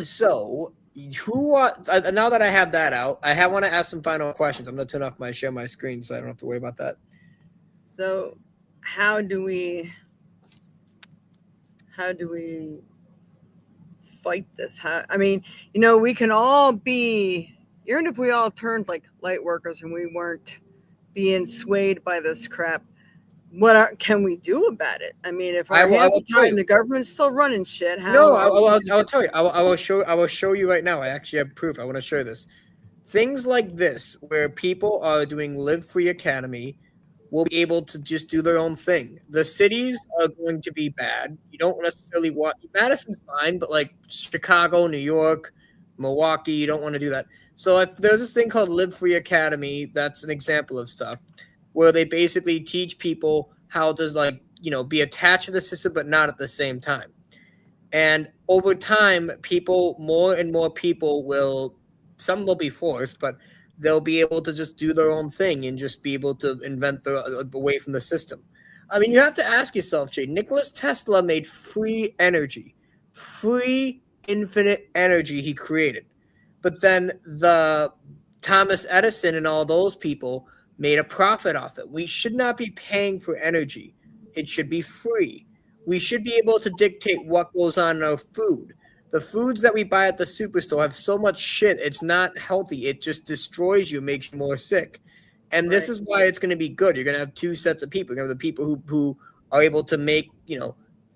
So now that I have that out, I want to ask some final questions. I'm going to turn off share my screen so I don't have to worry about that. So how do we fight this? We can all be, even if we all turned like light workers and we weren't being swayed by this crap, can we do about it? If our hands are tied and the government's still running shit, I'll tell you. I will show you right now. I actually have proof. I want to show this. Things like this, where people are doing Live Free Academy, will be able to just do their own thing. The cities are going to be bad. You don't necessarily want Madison's fine, but like Chicago, New York, Milwaukee, you don't want to do that. So if there's this thing called Live Free Academy, that's an example of stuff where they basically teach people how to be attached to the system, but not at the same time. And over time, more and more people some will be forced, but they'll be able to just do their own thing and just be able to invent away from the system. You have to ask yourself, Jay, Nikola Tesla made free energy, free infinite energy he created. But then the Thomas Edison and all those people made a profit off it. We should not be paying for energy. It should be free. We should be able to dictate what goes on in our food. The foods that we buy at the superstore have so much shit. It's not healthy. It just destroys you, makes you more sick. And this is why it's going to be good. You're going to have 2 sets of people. You're going to have the people who are able to make,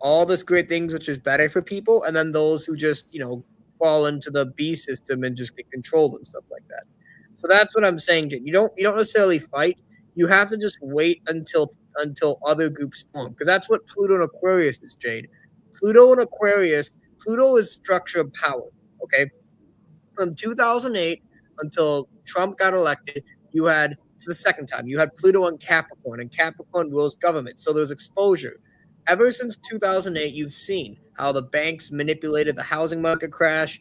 all this great things which is better for people, and then those who just fall into the B system and just get controlled and stuff like that. So that's what I'm saying, Jade. You don't necessarily fight. You have to just wait until other groups form, because that's what Pluto and Aquarius is, Jade. Pluto and Aquarius. Pluto is structure of power. Okay, from 2008 until Trump got elected, you had, it's the second time, you had Pluto and Capricorn rules government. So there's exposure. Ever since 2008, you've seen how the banks manipulated the housing market crash.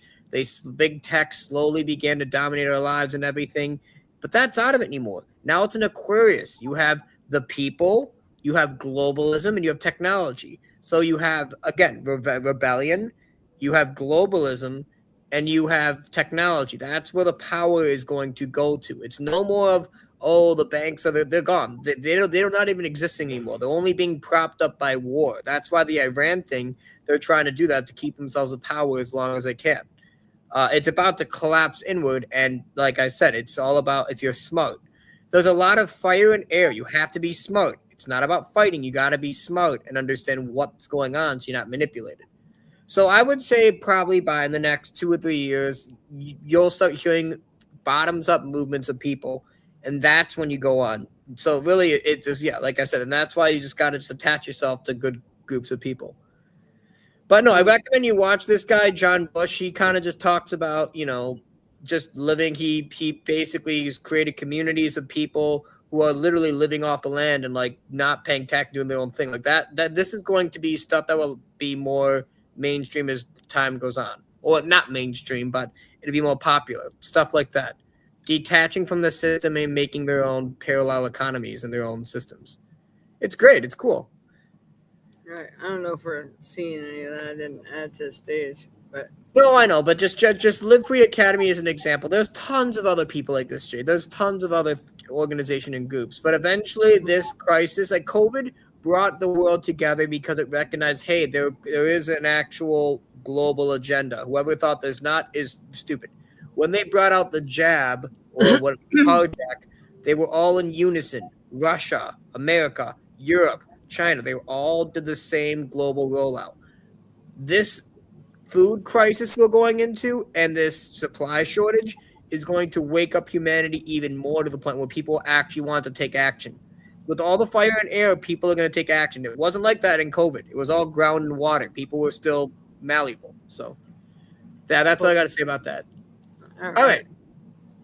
Big tech slowly began to dominate our lives and everything. But that's out of it anymore. Now it's an Aquarius. You have the people, you have globalism, and you have technology. So you have, again, rebellion, you have globalism, and you have technology. That's where the power is going to go to. It's no more of, oh, the banks they're gone. They're not even existing anymore. They're only being propped up by war. That's why the Iran thing, they're trying to do that to keep themselves in power as long as they can. It's about to collapse inward, and like I said, it's all about if you're smart. There's a lot of fire and air. You have to be smart. It's not about fighting. You got to be smart and understand what's going on so you're not manipulated. So I would say probably by in the next 2 or 3 years, you'll start hearing bottoms up movements of people, and that's when you go on. So really, it's just, yeah, like I said, and that's why you just got to just attach yourself to good groups of people. But no, I recommend you watch this guy, John Bush. He kind of just talks about, just living. He basically has created communities of people who are literally living off the land and like not paying tax, doing their own thing like that. That this is going to be stuff that will be more mainstream as time goes on, or not mainstream, but it'll be more popular. Stuff like that, detaching from the system and making their own parallel economies and their own systems. It's great. It's cool. Right. I don't know if we're seeing any of that. I didn't add to the stage, but No, I know, but just Live Free Academy is an example. There's tons of other people like this, Jay. There's tons of other organization and groups, but eventually this crisis, like COVID, brought the world together because it recognized, hey, there is an actual global agenda. Whoever thought there's not is stupid. When they brought out the jab or what carjack, they were all in unison. Russia, America, Europe, China, they all did the same global rollout. This food crisis we're going into and this supply shortage is going to wake up humanity even more to the point where people actually want to take action. With all the fire and air, people are going to take action. It wasn't like that in COVID. It was all ground and water. People were still malleable. So that's all I got to say about that. All right.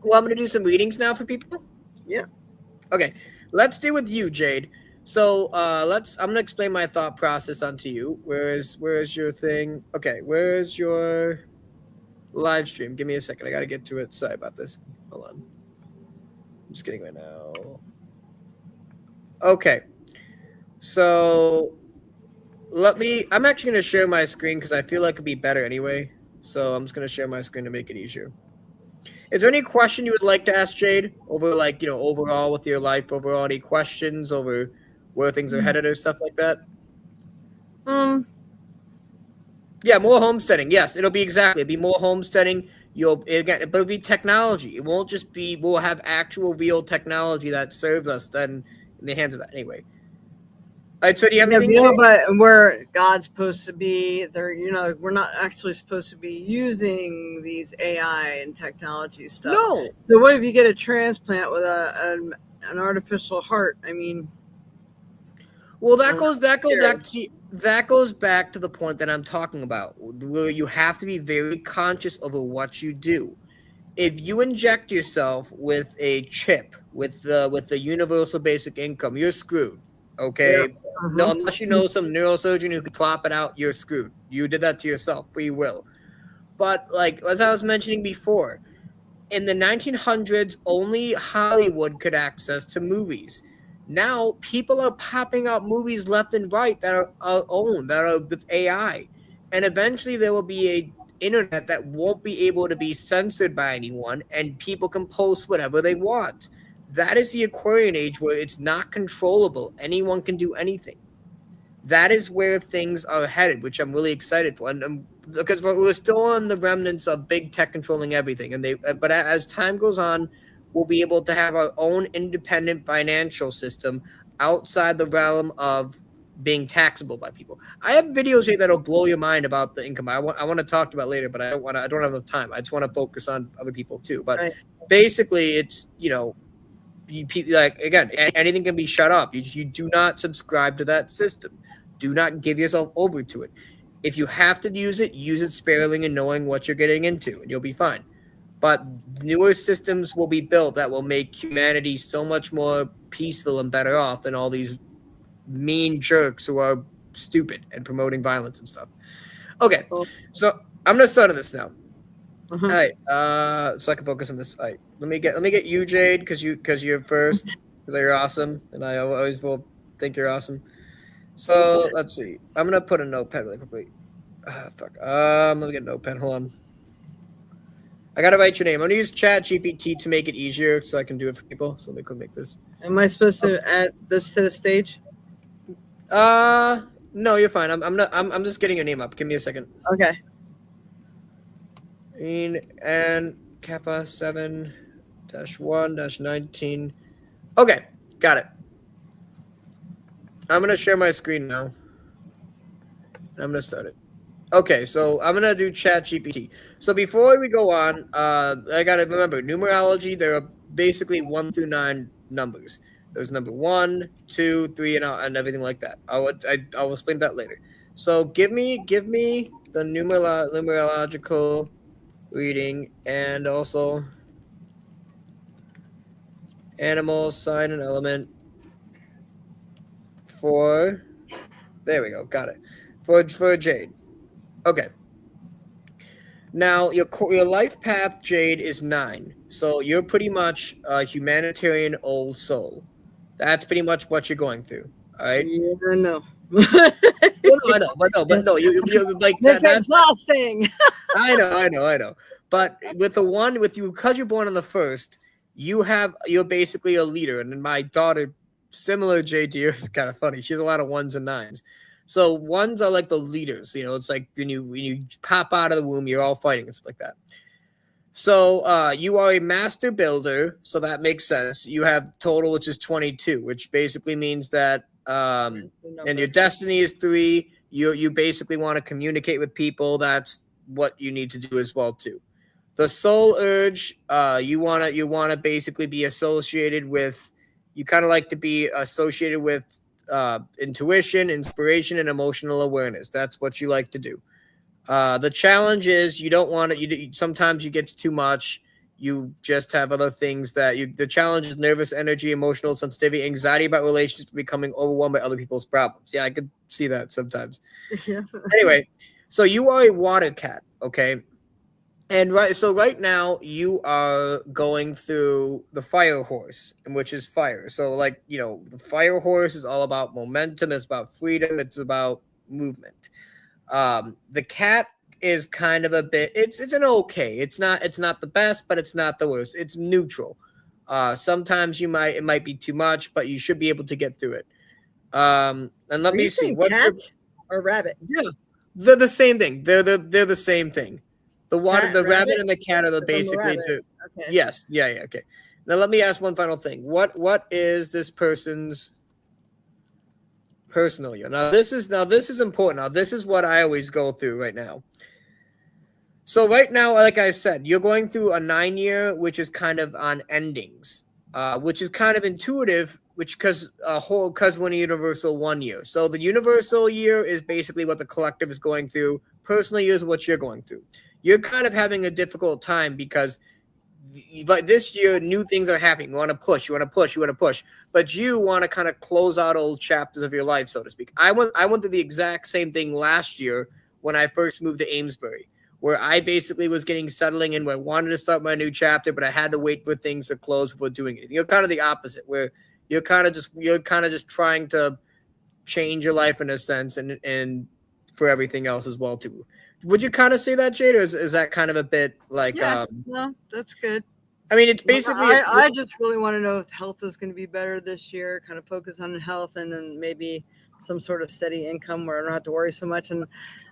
Well, I'm going to do some readings now for people. Yeah. Okay. Let's deal with you, Jade. So I'm gonna explain my thought process onto you. Where is your thing? Okay, where's your live stream? Give me a second. I gotta get to it. Sorry about this. Hold on. I'm just kidding right now. Okay. So I'm actually gonna share my screen because I feel like it'd be better anyway. So I'm just gonna share my screen to make it easier. Is there any question you would like to ask Jade over overall with your life, overall any questions over where things are headed or stuff like that? Yeah, more homesteading. Yes, it'll be more homesteading. It'll be technology. It won't just be, we'll have actual real technology that serves us then in the hands of that. Anyway. All right, so do you have anything? But where God's supposed to be, we're not actually supposed to be using these AI and technology stuff. No. So what if you get a transplant with an artificial heart? I mean, well, that goes back to the point that I'm talking about, where you have to be very conscious over what you do. If you inject yourself with a chip with the universal basic income, you're screwed. Okay. Yeah. No, unless you know some neurosurgeon who can plop it out, you're screwed. You did that to yourself, free will. But like as I was mentioning before, in the 1900s, only Hollywood could access to movies. Now people are popping out movies left and right that are owned, that are with AI, and eventually there will be a internet that won't be able to be censored by anyone, and people can post whatever they want. That is the Aquarian age where it's not controllable. Anyone can do anything. That is where things are headed, which I'm really excited for. And because we're still on the remnants of big tech controlling everything. But as time goes on, we'll be able to have our own independent financial system outside the realm of being taxable by people. I have videos here that'll blow your mind about the income. I want to talk about later, but I don't have enough time. I just want to focus on other people too. But Right. basically, it's like again, anything can be shut off. You do not subscribe to that system. Do not give yourself over to it. If you have to use it sparingly and knowing what you're getting into, and you'll be fine. But newer systems will be built that will make humanity so much more peaceful and better off than all these mean jerks who are stupid and promoting violence and stuff. Okay, Cool. so I'm gonna start on this now. Uh-huh. All right, so I can focus on this. All right, let me get you, Jade, because you're first, because you're awesome, and I always will think you're awesome. So let's see. I'm gonna put a notepad really quickly. Fuck. Let me get a notepad. Hold on. I gotta write your name. I'm gonna use Chat GPT to make it easier, so I can do it for people. So let me make this. Am I supposed to add this to the stage? No, you're fine. I'm not. I'm just getting your name up. Give me a second. Okay. And Kappa 7-1-19. Okay, got it. I'm gonna share my screen now. I'm gonna start it. Okay, so I'm gonna do Chat GPT. So before we go on, I gotta remember numerology. There are basically 1 through 9 numbers. There's number 1, 2, 3, and everything like that. I'll explain that later. So give me the numerological reading and also animal, sign, and element for. There we go. Got it. For Jade. Okay. Now your life path, Jade, is 9. So you're pretty much a humanitarian old soul. That's pretty much what you're going through. All right. Yeah, no. I know, but no, you like That's that's exhausting. I know. But with the one with you, because you're born on the 1st, you're basically a leader. And then my daughter, similar Jade to yours, is kind of funny. She has a lot of 1s and 9s. So 1s are like the leaders. It's like when you pop out of the womb, you're all fighting and stuff like that. So you are a master builder, so that makes sense. You have total, which is 22, which basically means that and your destiny is 3. You basically want to communicate with people. That's what you need to do as well too. The soul urge, you wanna basically be associated with. You kind of like to be associated with intuition, inspiration, and emotional awareness. That's what you like to do. The challenge is you don't want it. Sometimes you get too much. You just have other things that you. The challenge is nervous energy, emotional sensitivity, anxiety about relationships, becoming overwhelmed by other people's problems. Yeah, I could see that sometimes. Yeah. Anyway, so you are a water cat, okay? And right now you are going through the fire horse, which is fire. So the fire horse is all about momentum. It's about freedom. It's about movement. The cat is kind of a bit. It's an okay. It's not the best, but it's not the worst. It's neutral. Sometimes it might be too much, but you should be able to get through it. And let me see. What cat or rabbit? Yeah, they're the same thing. They're the same thing. The Rabbit, rabbit and the cat are basically the okay. Yes, yeah, okay. Now let me ask one final thing. What is this person's personal year? Now this is important. Now this is what I always go through right now. So right now, like I said, you're going through a 9-year, which is kind of on endings, which is kind of intuitive, because when a universal 1 year. So the universal year is basically what the collective is going through. Personal year is what you're going through. You're kind of having a difficult time because like this year, new things are happening. You want to push, but you want to kind of close out old chapters of your life, so to speak. I went through the exact same thing last year when I first moved to Amesbury, where I basically was getting settling in, where I wanted to start my new chapter, but I had to wait for things to close before doing anything. You're kind of the opposite, where you're kind of just trying to change your life in a sense, and for everything else as well too. Would you kind of say that, Jade, or is that kind of a bit like? Yeah, no, that's good. I mean, it's basically. I just really want to know if health is going to be better this year. Kind of focus on health, and then maybe some sort of steady income where I don't have to worry so much. And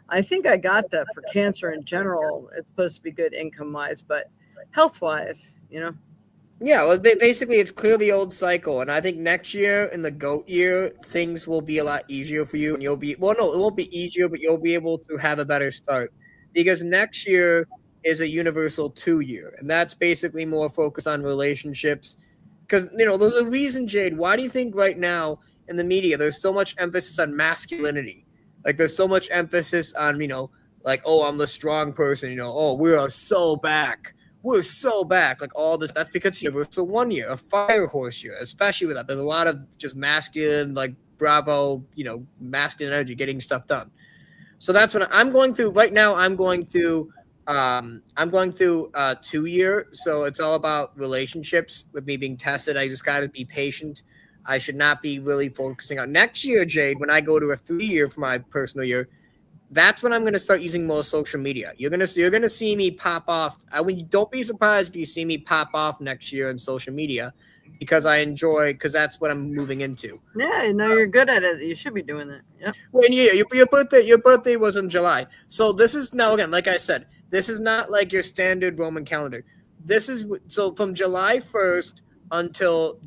I think I got that for cancer in general. It's supposed to be good income wise, but health wise, Yeah, well, basically, it's clear the old cycle, and I think next year in the goat year, things will be a lot easier for you, and you'll be well. No, it won't be easier, but you'll be able to have a better start because next year is a universal 2 year, and that's basically more focused on relationships. Because there's a reason, Jade. Why do you think right now in the media there's so much emphasis on masculinity? Like there's so much emphasis on like, oh, I'm the strong person. Oh, we are so back, we're so back, like all this. That's because Universal 1 year, a fire horse year, especially with that. There's a lot of just masculine, like bravo, masculine energy getting stuff done. So that's what I'm going through right now. I'm going through 2 year, so it's all about relationships with me being tested. I just gotta be patient. I should not be really focusing on next year, Jade. When I go to a 3 year for my personal year, that's when I'm going to start using more social media. You're gonna see me pop off. Don't be surprised if you see me pop off next year in social media, because that's what I'm moving into. Yeah, no, you're good at it. You should be doing that. Yep. Well, and yeah, your birthday was in July, so this is now again, like I said, this is not like your standard Roman calendar. This is so from July 1st until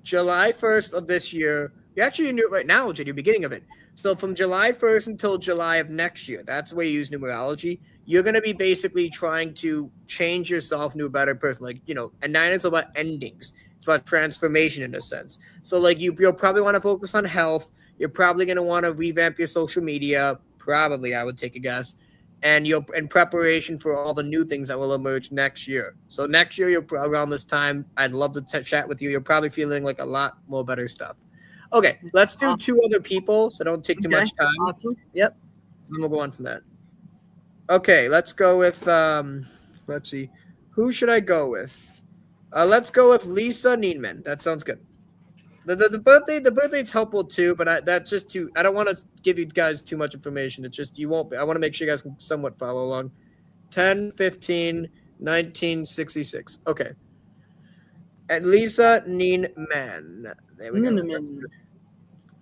July 1st of this year. You actually knew it right now, Jay, the beginning of it. So from July 1st until July of next year, that's the way you use numerology. You're going to be basically trying to change yourself into a better person. Like, and nine is about endings. It's about transformation in a sense. So like you'll probably want to focus on health. You're probably going to want to revamp your social media. Probably, I would take a guess. And you're in preparation for all the new things that will emerge next year. So next year, you're around this time. I'd love to chat with you. You're probably feeling like a lot more better stuff. Okay, let's do Awesome. two other people, so don't take too Okay. much time. Awesome. Yep. And we'll go on from that. Okay, let's go with let's see, who should I go with? Let's go with Lisa Nienman. That sounds good. The birthday's helpful too, but that's just too. I don't want to give you guys too much information. It's just you won't. I want to make sure you guys can somewhat follow along. 10, 15, 1966. Okay. And Lisa Nienman. There we go.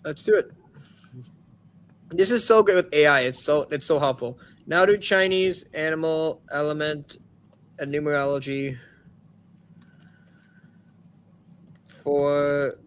Let's do it. This is so good with AI. It's so helpful. Now do Chinese, animal, element, and numerology for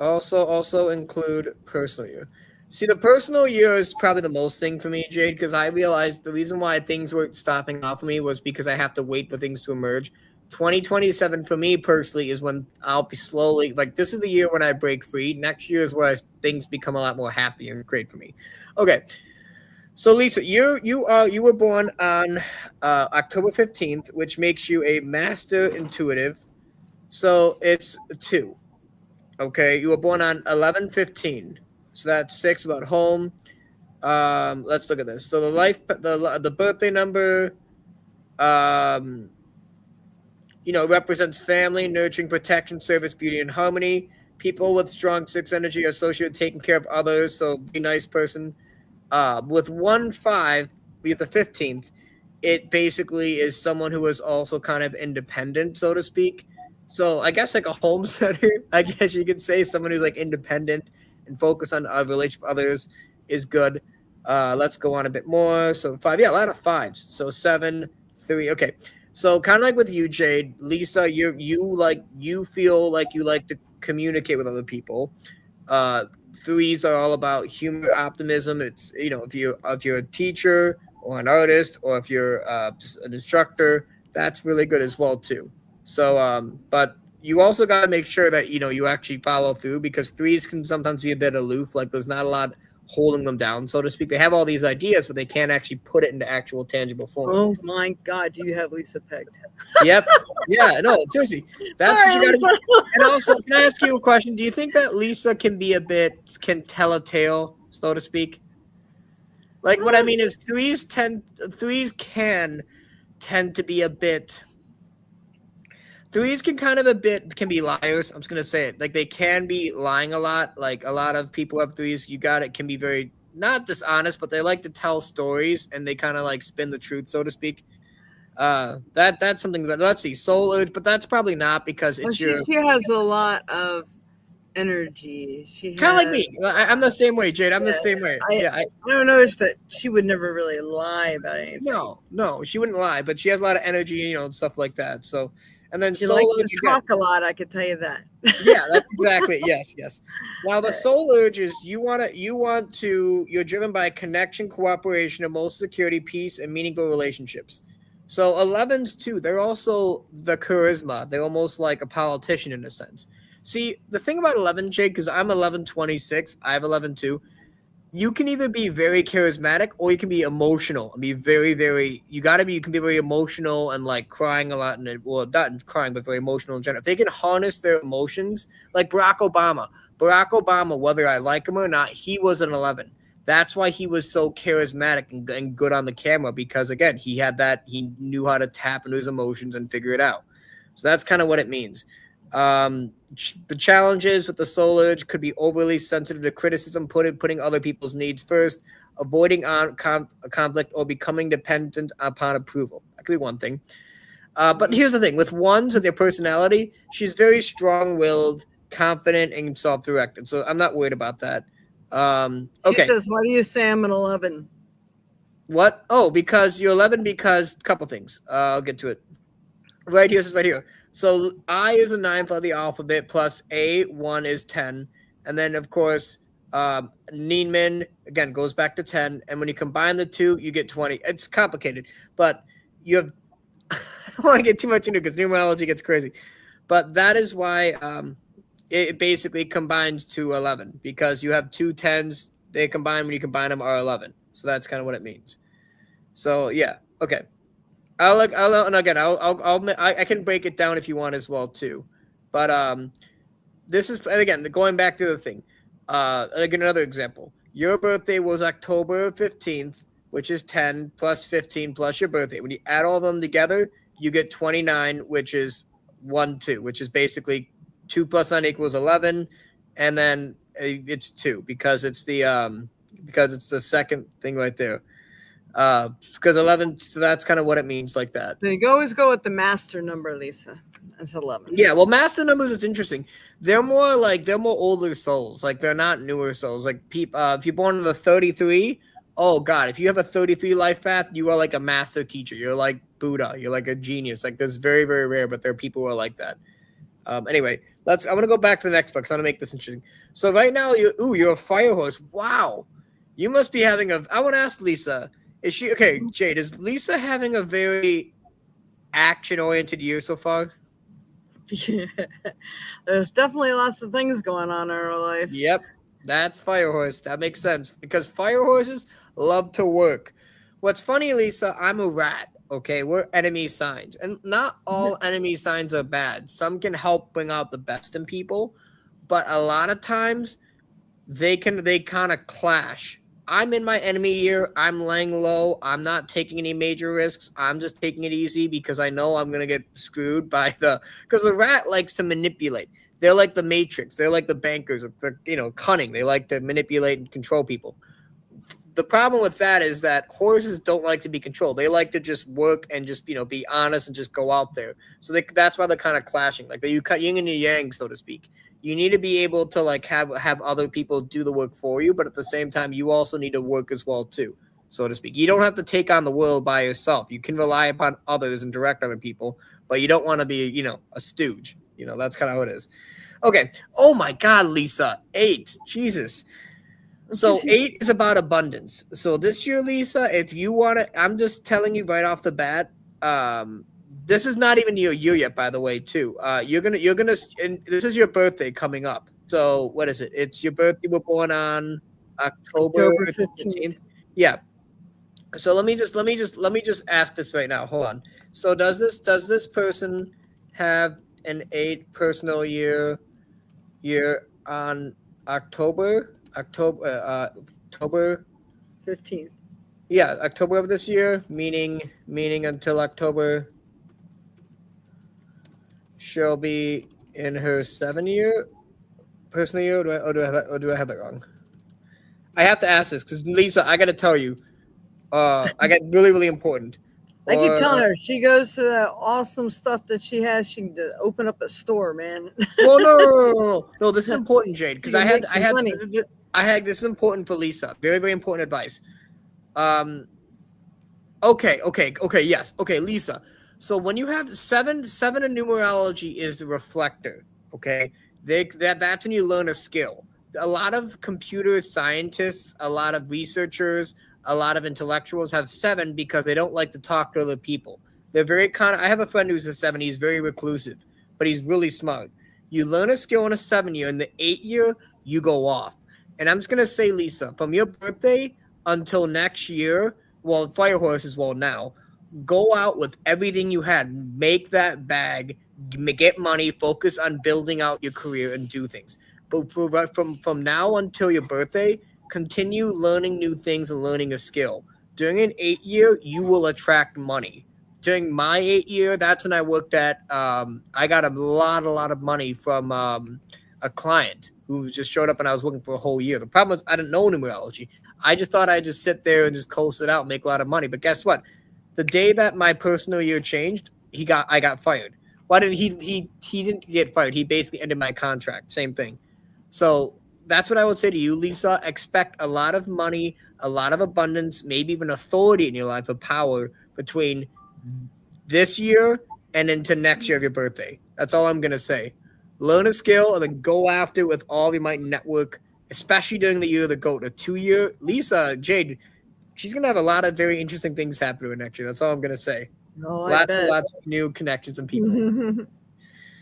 also include personal year. See, the personal year is probably the most thing for me, Jade, because I realized the reason why things were stopping off for me was because I have to wait for things to emerge. 2027 for me personally is when I'll be slowly, like, this is the year when I break free. Next year is where things become a lot more happy and great for me. Okay, so Lisa, you were born on October 15th, which makes you a master intuitive. So it's 2. Okay, you were born on 11/15, so that's 6 about home. Let's look at this. So the birthday number, um, represents family, nurturing, protection, service, beauty, and harmony. People with strong 6 energy are associated with taking care of others, so be a nice person. With 1/5, with the 15th, it basically is someone who is also kind of independent, so to speak. So I guess like a homesteader, I guess you could say someone who's like independent and focus on relation with others is good. Let's go on a bit more. So 5, yeah, a lot of 5s. So 7, 3. Okay, so kind of like with you, Jade, Lisa, you feel like you like to communicate with other people. Uh, 3s are all about humor, optimism. It's if you're a teacher or an artist or if you're just an instructor, that's really good as well too. So, but you also got to make sure that you actually follow through because 3s can sometimes be a bit aloof. Like there's not a lot holding them down, so to speak. They have all these ideas, but they can't actually put it into actual tangible form. Oh my God, do you have Lisa pegged? Yep. Yeah. No. Seriously, that's Sorry, what you got to. Lisa. And also, can I ask you a question? Do you think that Lisa can tell a tale, so to speak? Like what I mean is, threes can tend to be a bit. Threes can be liars. I'm just gonna say it. Like they can be lying a lot. Like a lot of people have threes. You got it. Can be very not dishonest, but they like to tell stories and they kind of like spin the truth, so to speak. That's something that let's see, soul urge, but that's probably not because Well, it's your she has a lot of energy. She kind of like has. me. I'm the same way, Jade. I'm the Yeah, same way. I Yeah, don't notice that she would never really lie about anything. no, she wouldn't lie, but she has a lot of energy, and stuff like that. So, And then She soul likes to urge again. talk a lot, I can tell you that. Yeah, that's exactly yes. Now the soul urge is you're driven by connection, cooperation, emotional security, peace, and meaningful relationships. So 11s too, they're also the charisma. They're almost like a politician in a sense. See, the thing about 11, Jake, because I'm 1126, I have 11 too. You can either be very charismatic or you can be emotional and be very, very. You can be very emotional and like crying a lot, and well, not crying, but very emotional in general. If they can harness their emotions, like Barack Obama. Barack Obama, whether I like him or not, he was an 11. That's why he was so charismatic and good on the camera because again, he knew how to tap into his emotions and figure it out. So that's kind of what it means. The challenges with the soul urge could be overly sensitive to criticism, putting other people's needs first, avoiding conflict, or becoming dependent upon approval. That could be one thing. But here's the thing: with ones with their personality, she's very strong-willed, confident, and self-directed. So I'm not worried about that. She Okay. says, "Why do you say I'm an 11?" What? Oh, because you're 11. Because couple things. I'll get to it. Right here, right here. So I is a ninth of the alphabet plus A1 is 10. And then, of course, Neiman, again, goes back to 10. And when you combine the two, you get 20. It's complicated, but you have – I don't want to get too much into it because numerology gets crazy. But that is why it basically combines to 11 because you have two 10s. They combine when you combine them are 11. So that's kind of what it means. So, yeah. Okay. I can break it down if you want as well too, but this is again going back to the thing. Again, another example. Your birthday was October 15th, which is 10 plus 15 plus your birthday. When you add all of them together, you get 29, which is 1 2, which is basically 2 plus 9 equals 11, and then it's 2 because it's the second thing right there. Because 11, so that's kind of what it means like that. So you always go with the master number, Lisa. That's 11. Yeah, well, master numbers is interesting. They're more older souls. Like they're not newer souls. Like if you're born in the 33, oh god, if you have a 33 life path, you are like a master teacher. You're like Buddha. You're like a genius. Like that's very, very rare, but there are people who are like that. Anyway, I'm gonna go back to the next book. So I'm gonna make this interesting. So right now, you're a fire horse. Wow, you must be having a. I want to ask Lisa. Is she okay, Jade? Is Lisa having a very action-oriented year so far? Yeah. There's definitely lots of things going on in her life. Yep, that's fire horse. That makes sense because fire horses love to work. What's funny, Lisa? I'm a rat. Okay, we're enemy signs, and not all enemy signs are bad. Some can help bring out the best in people, but a lot of times they kind of clash. I'm in my enemy year. I'm laying low. I'm not taking any major risks. I'm just taking it easy because I know I'm gonna get screwed by because the rat likes to manipulate. They're like the Matrix. They're like the bankers. They're cunning. They like to manipulate and control people. The problem with that is that horses don't like to be controlled. They like to just work and just be honest and just go out there. So that's why they're kind of clashing. Like you cut yin and yang, so to speak. You need to be able to like have other people do the work for you, but at the same time, you also need to work as well too, so to speak. You don't have to take on the world by yourself. You can rely upon others and direct other people, but you don't want to be, a stooge. That's kind of how it is. Okay. Oh my God, Lisa, 8. Jesus. So 8 is about abundance. So this year, Lisa, if you want to, I'm just telling you right off the bat. This is not even your year yet, by the way, too. You're gonna, and this is your birthday coming up. So what is it? It's your birthday. You were born on October 15th. Yeah. So let me just ask this right now. Hold on. So does this person have an 8 personal year on October 15th. Yeah, October of this year, meaning until October. She'll be in her 7-year personal year, or do I have that wrong? I have to ask this because Lisa, I got to tell you, I got really, really important. I keep telling her she goes to that awesome stuff that she has. She can open up a store, man. Well, no. This is important, Jade, because I had this is important for Lisa. Very, very important advice. Okay, yes. Okay, Lisa. So when you have seven in numerology is the reflector. Okay, that's when you learn a skill. A lot of computer scientists, a lot of researchers, a lot of intellectuals have seven because they don't like to talk to other people. They're very kind. I have a friend who's a seven. He's very reclusive, but he's really smart. You learn a skill in a 7 year. In the 8 year, you go off. And I'm just gonna say, Lisa, from your birthday until next year, well, Fire Horse as well now, go out with everything you had, make that bag, get money, focus on building out your career and do things. But from now until your birthday, continue learning new things and learning a skill. During an 8 year, you will attract money. During my 8 year, that's when I worked at. I got a lot of money from a client who just showed up, and I was working for a whole year. The problem was I didn't know numerology. I just thought I'd just sit there and just coast it out, and make a lot of money. But guess what? The day that my personal year changed, I got fired. Why did he didn't get fired? He basically ended my contract. Same thing. So that's what I would say to you, Lisa. Expect a lot of money, a lot of abundance, maybe even authority in your life of power between this year and into next year of your birthday. That's all I'm gonna say. Learn a skill and then go after it with all of your might and network, especially during the year of the goat. A 2 year, Lisa, Jade, she's gonna have a lot of very interesting things happen to her next year. That's all I'm gonna say. Oh, I bet. Lots of new connections and people.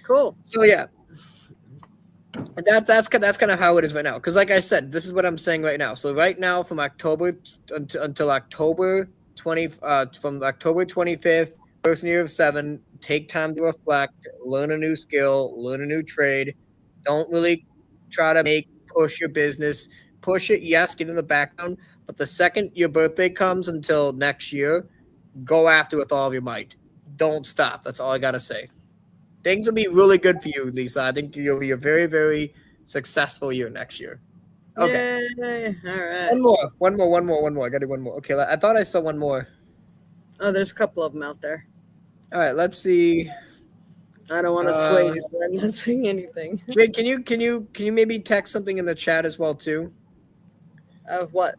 Cool. So yeah, that's kind of how it is right now. Because like I said, this is what I'm saying right now. So right now, from October until October 20, from October 25th, first year of 7, take time to reflect, learn a new skill, learn a new trade. Don't really try to push your business. Push it, yes, get in the background. But the second your birthday comes until next year, go after with all of your might. Don't stop. That's all I gotta say. Things will be really good for you, Lisa. I think you'll be a very, very successful year next year. Okay. Yay. All right. One more. I gotta do one more. Okay, I thought I saw one more. Oh, there's a couple of them out there. All right, let's see. I don't want to sway you, so I'm not saying anything. Jade, can you maybe text something in the chat as well too? Of what?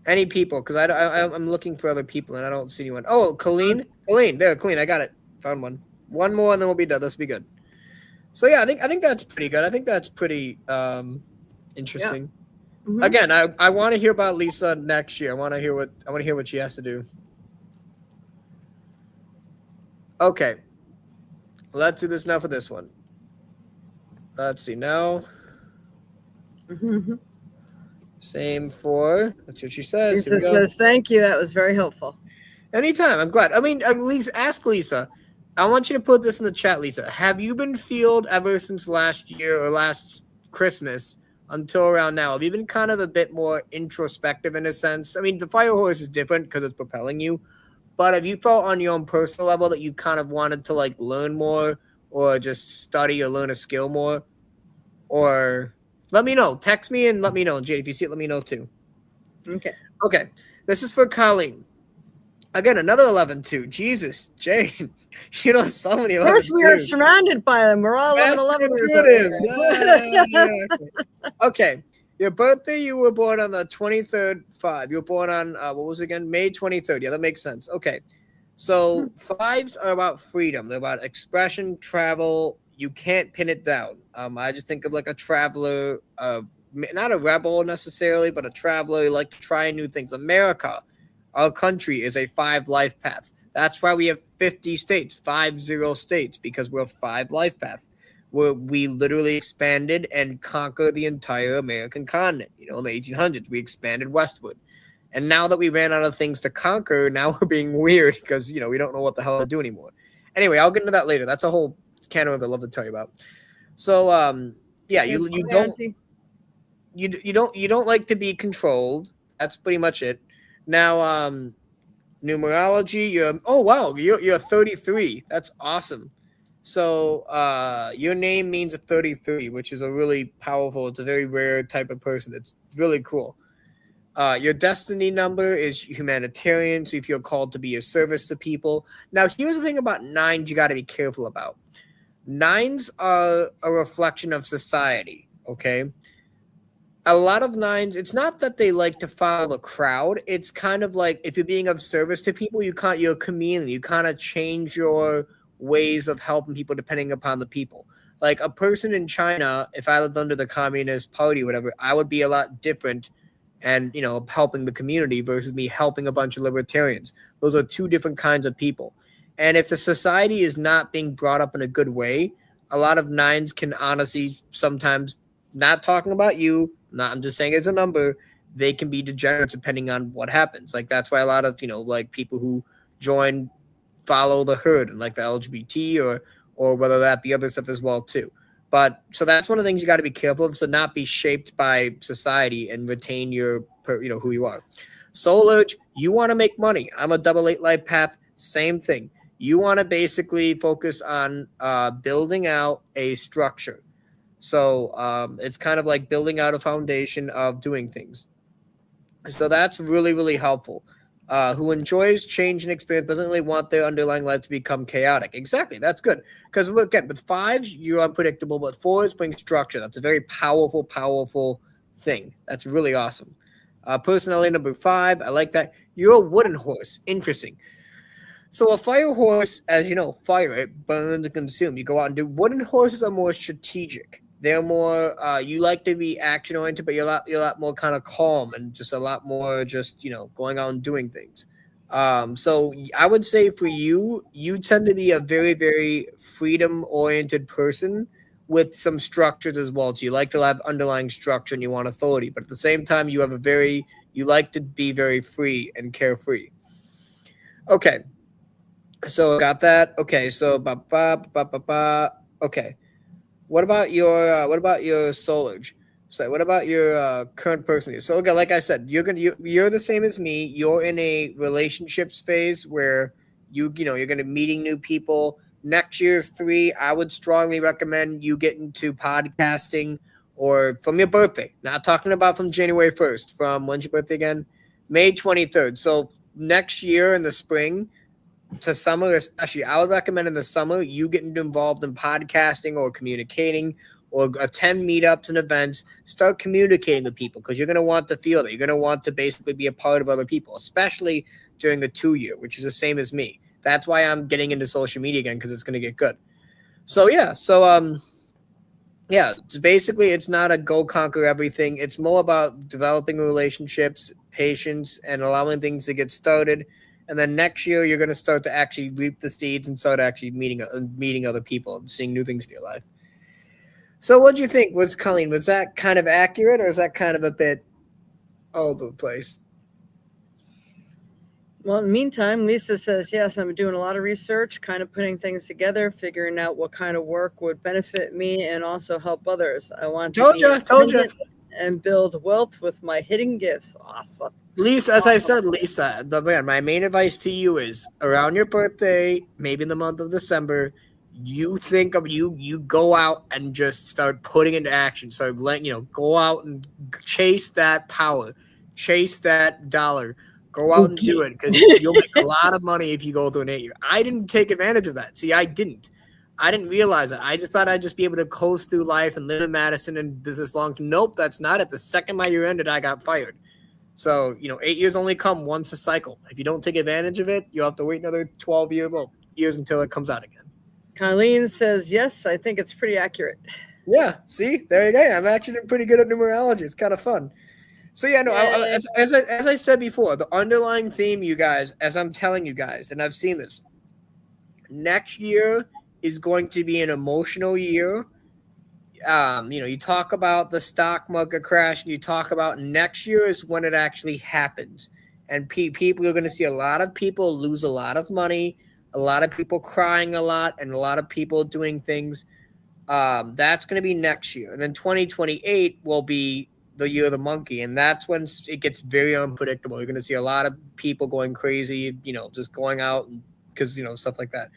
Any people? Because I'm looking for other people and I don't see anyone. Oh, Colleen, there, Colleen, I got it. Found one. One more and then we'll be done. This will be good. So yeah, I think that's pretty good. I think that's pretty interesting. Yeah. Mm-hmm. Again, I want to hear about Lisa next year. I want to hear what she has to do. Okay. Let's do this now for this one. Let's see now. Mm-hmm. Same for. That's what she says. Lisa says, "Thank you. That was very helpful." Anytime. I'm glad. I mean, at least ask Lisa. I want you to put this in the chat, Lisa. Have you been fueled ever since last year or last Christmas until around now? Have you been kind of a bit more introspective in a sense? I mean, the Fire Horse is different because it's propelling you. But have you felt on your own personal level that you kind of wanted to like learn more or just study or learn a skill more? Or let me know. Text me and let me know. Jade, if you see it, let me know too. Okay. This is for Colleen. Again, another 11-2. Jesus, Jade. You know, so many 11-2s. Of course, we are surrounded by them. We're all 11-11. Okay. Your birthday, you were born on the 23rd, 5. You were born on, what was it again? May 23rd. Yeah, that makes sense. Okay. So 5s are about freedom. They're about expression, travel. You can't pin it down. I just think of like a traveler, not a rebel necessarily, but a traveler. You like to try new things. America, our country, is a 5 life path. That's why we have 50 states, 50 states, because we're a 5 life path. Where we literally expanded and conquered the entire American continent. You know, in the 1800s, we expanded westward. And now that we ran out of things to conquer, now we're being weird because, you know, we don't know what the hell to do anymore. Anyway, I'll get into that later. That's a whole can of worms I'd love to tell you about. So, yeah, you don't like to be controlled. That's pretty much it. Now, numerology, you're 33. That's awesome. So your name means a 33, which is a really powerful, it's a very rare type of person. It's really cool. Your destiny number is humanitarian, so you feel called to be of service to people. Now, here's the thing about 9s you got to be careful about. 9s are a reflection of society, okay? A lot of nines, it's not that they like to follow the crowd. It's kind of like if you're being of service to people, you're a chameleon. You kind of change your ways of helping people depending upon the people. Like a person in China, if I lived under the Communist Party or whatever, I would be a lot different and, helping the community versus me helping a bunch of libertarians. Those are two different kinds of people. And if the society is not being brought up in a good way, a lot of nines can honestly sometimes, not talking about you, not, I'm just saying as a number, they can be degenerates depending on what happens. Like that's why a lot of, like people who join follow the herd and like the LGBT or whether that be other stuff as well too. But so that's one of the things you got to be careful of, so not be shaped by society and retain your who you are. Soul Urge, you want to make money. I'm a double eight life path, same thing. You want to basically focus on building out a structure. So it's kind of like building out a foundation of doing things. So that's really, really helpful. Who enjoys change and experience doesn't really want their underlying life to become chaotic. Exactly, that's good. Because again, with fives, you're unpredictable, but fours bring structure. That's a very powerful, powerful thing. That's really awesome. Personality number 5, I like that. You're a wooden horse. Interesting. So a fire horse, as you know, fire, it burns and consumes. You go out and do. Wooden horses are more strategic. They're more. You like to be action oriented, but you're a lot more kind of calm and just a lot more just going out and doing things. So I would say for you, you tend to be a very very freedom oriented person with some structures as well. So you like to have underlying structure and you want authority, but at the same time, you like to be very free and carefree. Okay, so got that. Okay, so ba ba ba ba ba. Okay, what about your soul urge? So what about your current person? So okay, like I said, you're the same as me. You're in a relationships phase where you're gonna meeting new people. Next year's 3. I would strongly recommend you get into podcasting or from your birthday. Not talking about from January 1st. From when's your birthday again? May 23rd. So next year in the spring to summer, especially, I would recommend in the summer you getting involved in podcasting or communicating or attend meetups and events. Start communicating with people because you're going to want to feel that. You're going to want to basically be a part of other people, especially during the 2 year, which is the same as me. That's why I'm getting into social media again because it's going to get good. So yeah, it's basically it's not a go conquer everything. It's more about developing relationships, patience, and allowing things to get started. And then next year, you're going to start to actually reap the seeds and start actually meeting other people and seeing new things in your life. So, what do you think? Was Colleen? Was that kind of accurate, or is that kind of a bit all over the place? Well, in the meantime, Lisa says, yes, I'm doing a lot of research, kind of putting things together, figuring out what kind of work would benefit me and also help others. I want to Told be you, told you. independent and build wealth with my hidden gifts. Awesome. Lisa, as I said, Lisa, my main advice to you is around your birthday, maybe in the month of December, you go out and just start putting into action. So go out and chase that power, chase that dollar, go Go out and get do it because it. you'll make a lot of money if you go through an 8 year. I didn't take advantage of that. See, I didn't. I didn't realize it. I just thought I'd just be able to coast through life and live in Madison and this long. Nope, that's not it. The second my year ended, I got fired. So, 8 years only come once a cycle. If you don't take advantage of it, you'll have to wait another 12 years until it comes out again. Colleen says, yes, I think it's pretty accurate. Yeah, see, there you go. I'm actually pretty good at numerology. It's kind of fun. So yeah, no, Yay. as I said before, the underlying theme, you guys, as I'm telling you guys, and I've seen this, next year is going to be an emotional year. You talk about the stock market crash, and you talk about next year is when it actually happens, and people are going to see a lot of people lose a lot of money, a lot of people crying a lot, and a lot of people doing things. That's going to be next year, and then 2028 will be the year of the monkey, and that's when it gets very unpredictable. You're going to see a lot of people going crazy, just going out because stuff like that.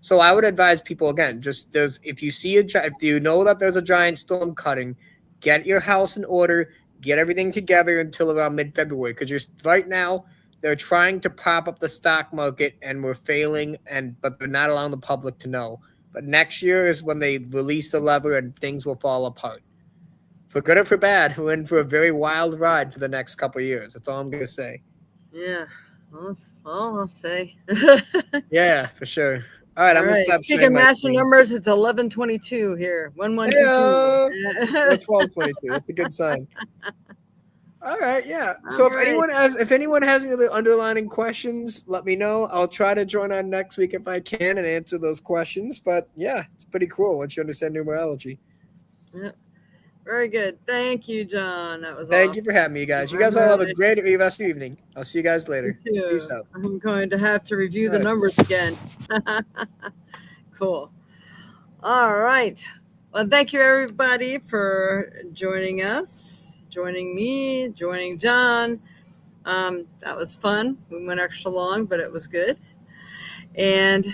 So I would advise people again, just if you see if you know that there's a giant storm cutting, get your house in order, get everything together until around mid-February because right now they're trying to prop up the stock market and we're failing, but they're not allowing the public to know. But next year is when they release the lever and things will fall apart. For good or for bad, we're in for a very wild ride for the next couple of years. That's all I'm gonna say. Yeah. Well, that's all I'll say. Yeah, for sure. All right, All I'm gonna right. stop Speaking of sharing my master screen. numbers, it's 11:22 here. Hey, 1122. or 12:22. That's a good sign. All right, yeah. So All right. if anyone has any other underlining questions, let me know. I'll try to join on next week if I can and answer those questions. But yeah, it's pretty cool once you understand numerology. Yeah. Very good. Thank you, John. That was Thank you for awesome. having me, you guys. You All guys all have a right. great rest of your evening. I'll see you guys You later. Peace too. out. I'm going to have to review All the right. numbers again. Cool. All right. Well, thank you, everybody, for joining us, joining me, joining John. That was fun. We went extra long, but it was good. And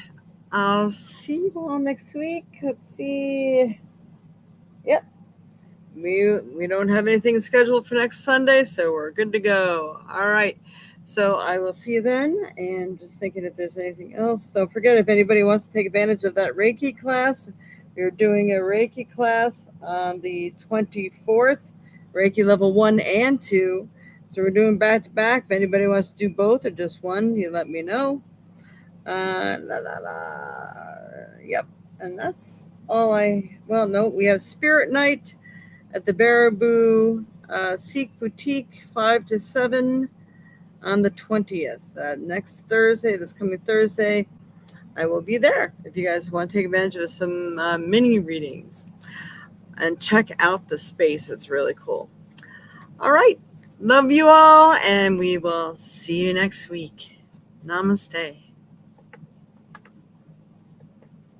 I'll see you all next week. Let's see. Yep. We don't have anything scheduled for next Sunday, so we're good to go. All right. So I will see you then. And just thinking if there's anything else. Don't forget, if anybody wants to take advantage of that Reiki class, we're doing a Reiki class on the 24th, Reiki level 1 and 2. So we're doing back to back. If anybody wants to do both or just one, you let me know. La la la. Yep. And that's all no, we have Spirit Night at the Baraboo Sikh Boutique 5 to 7 on the 20th. Next Thursday, this coming Thursday, I will be there if you guys want to take advantage of some mini readings and check out the space. It's really cool. All right. Love you all, and we will see you next week. Namaste.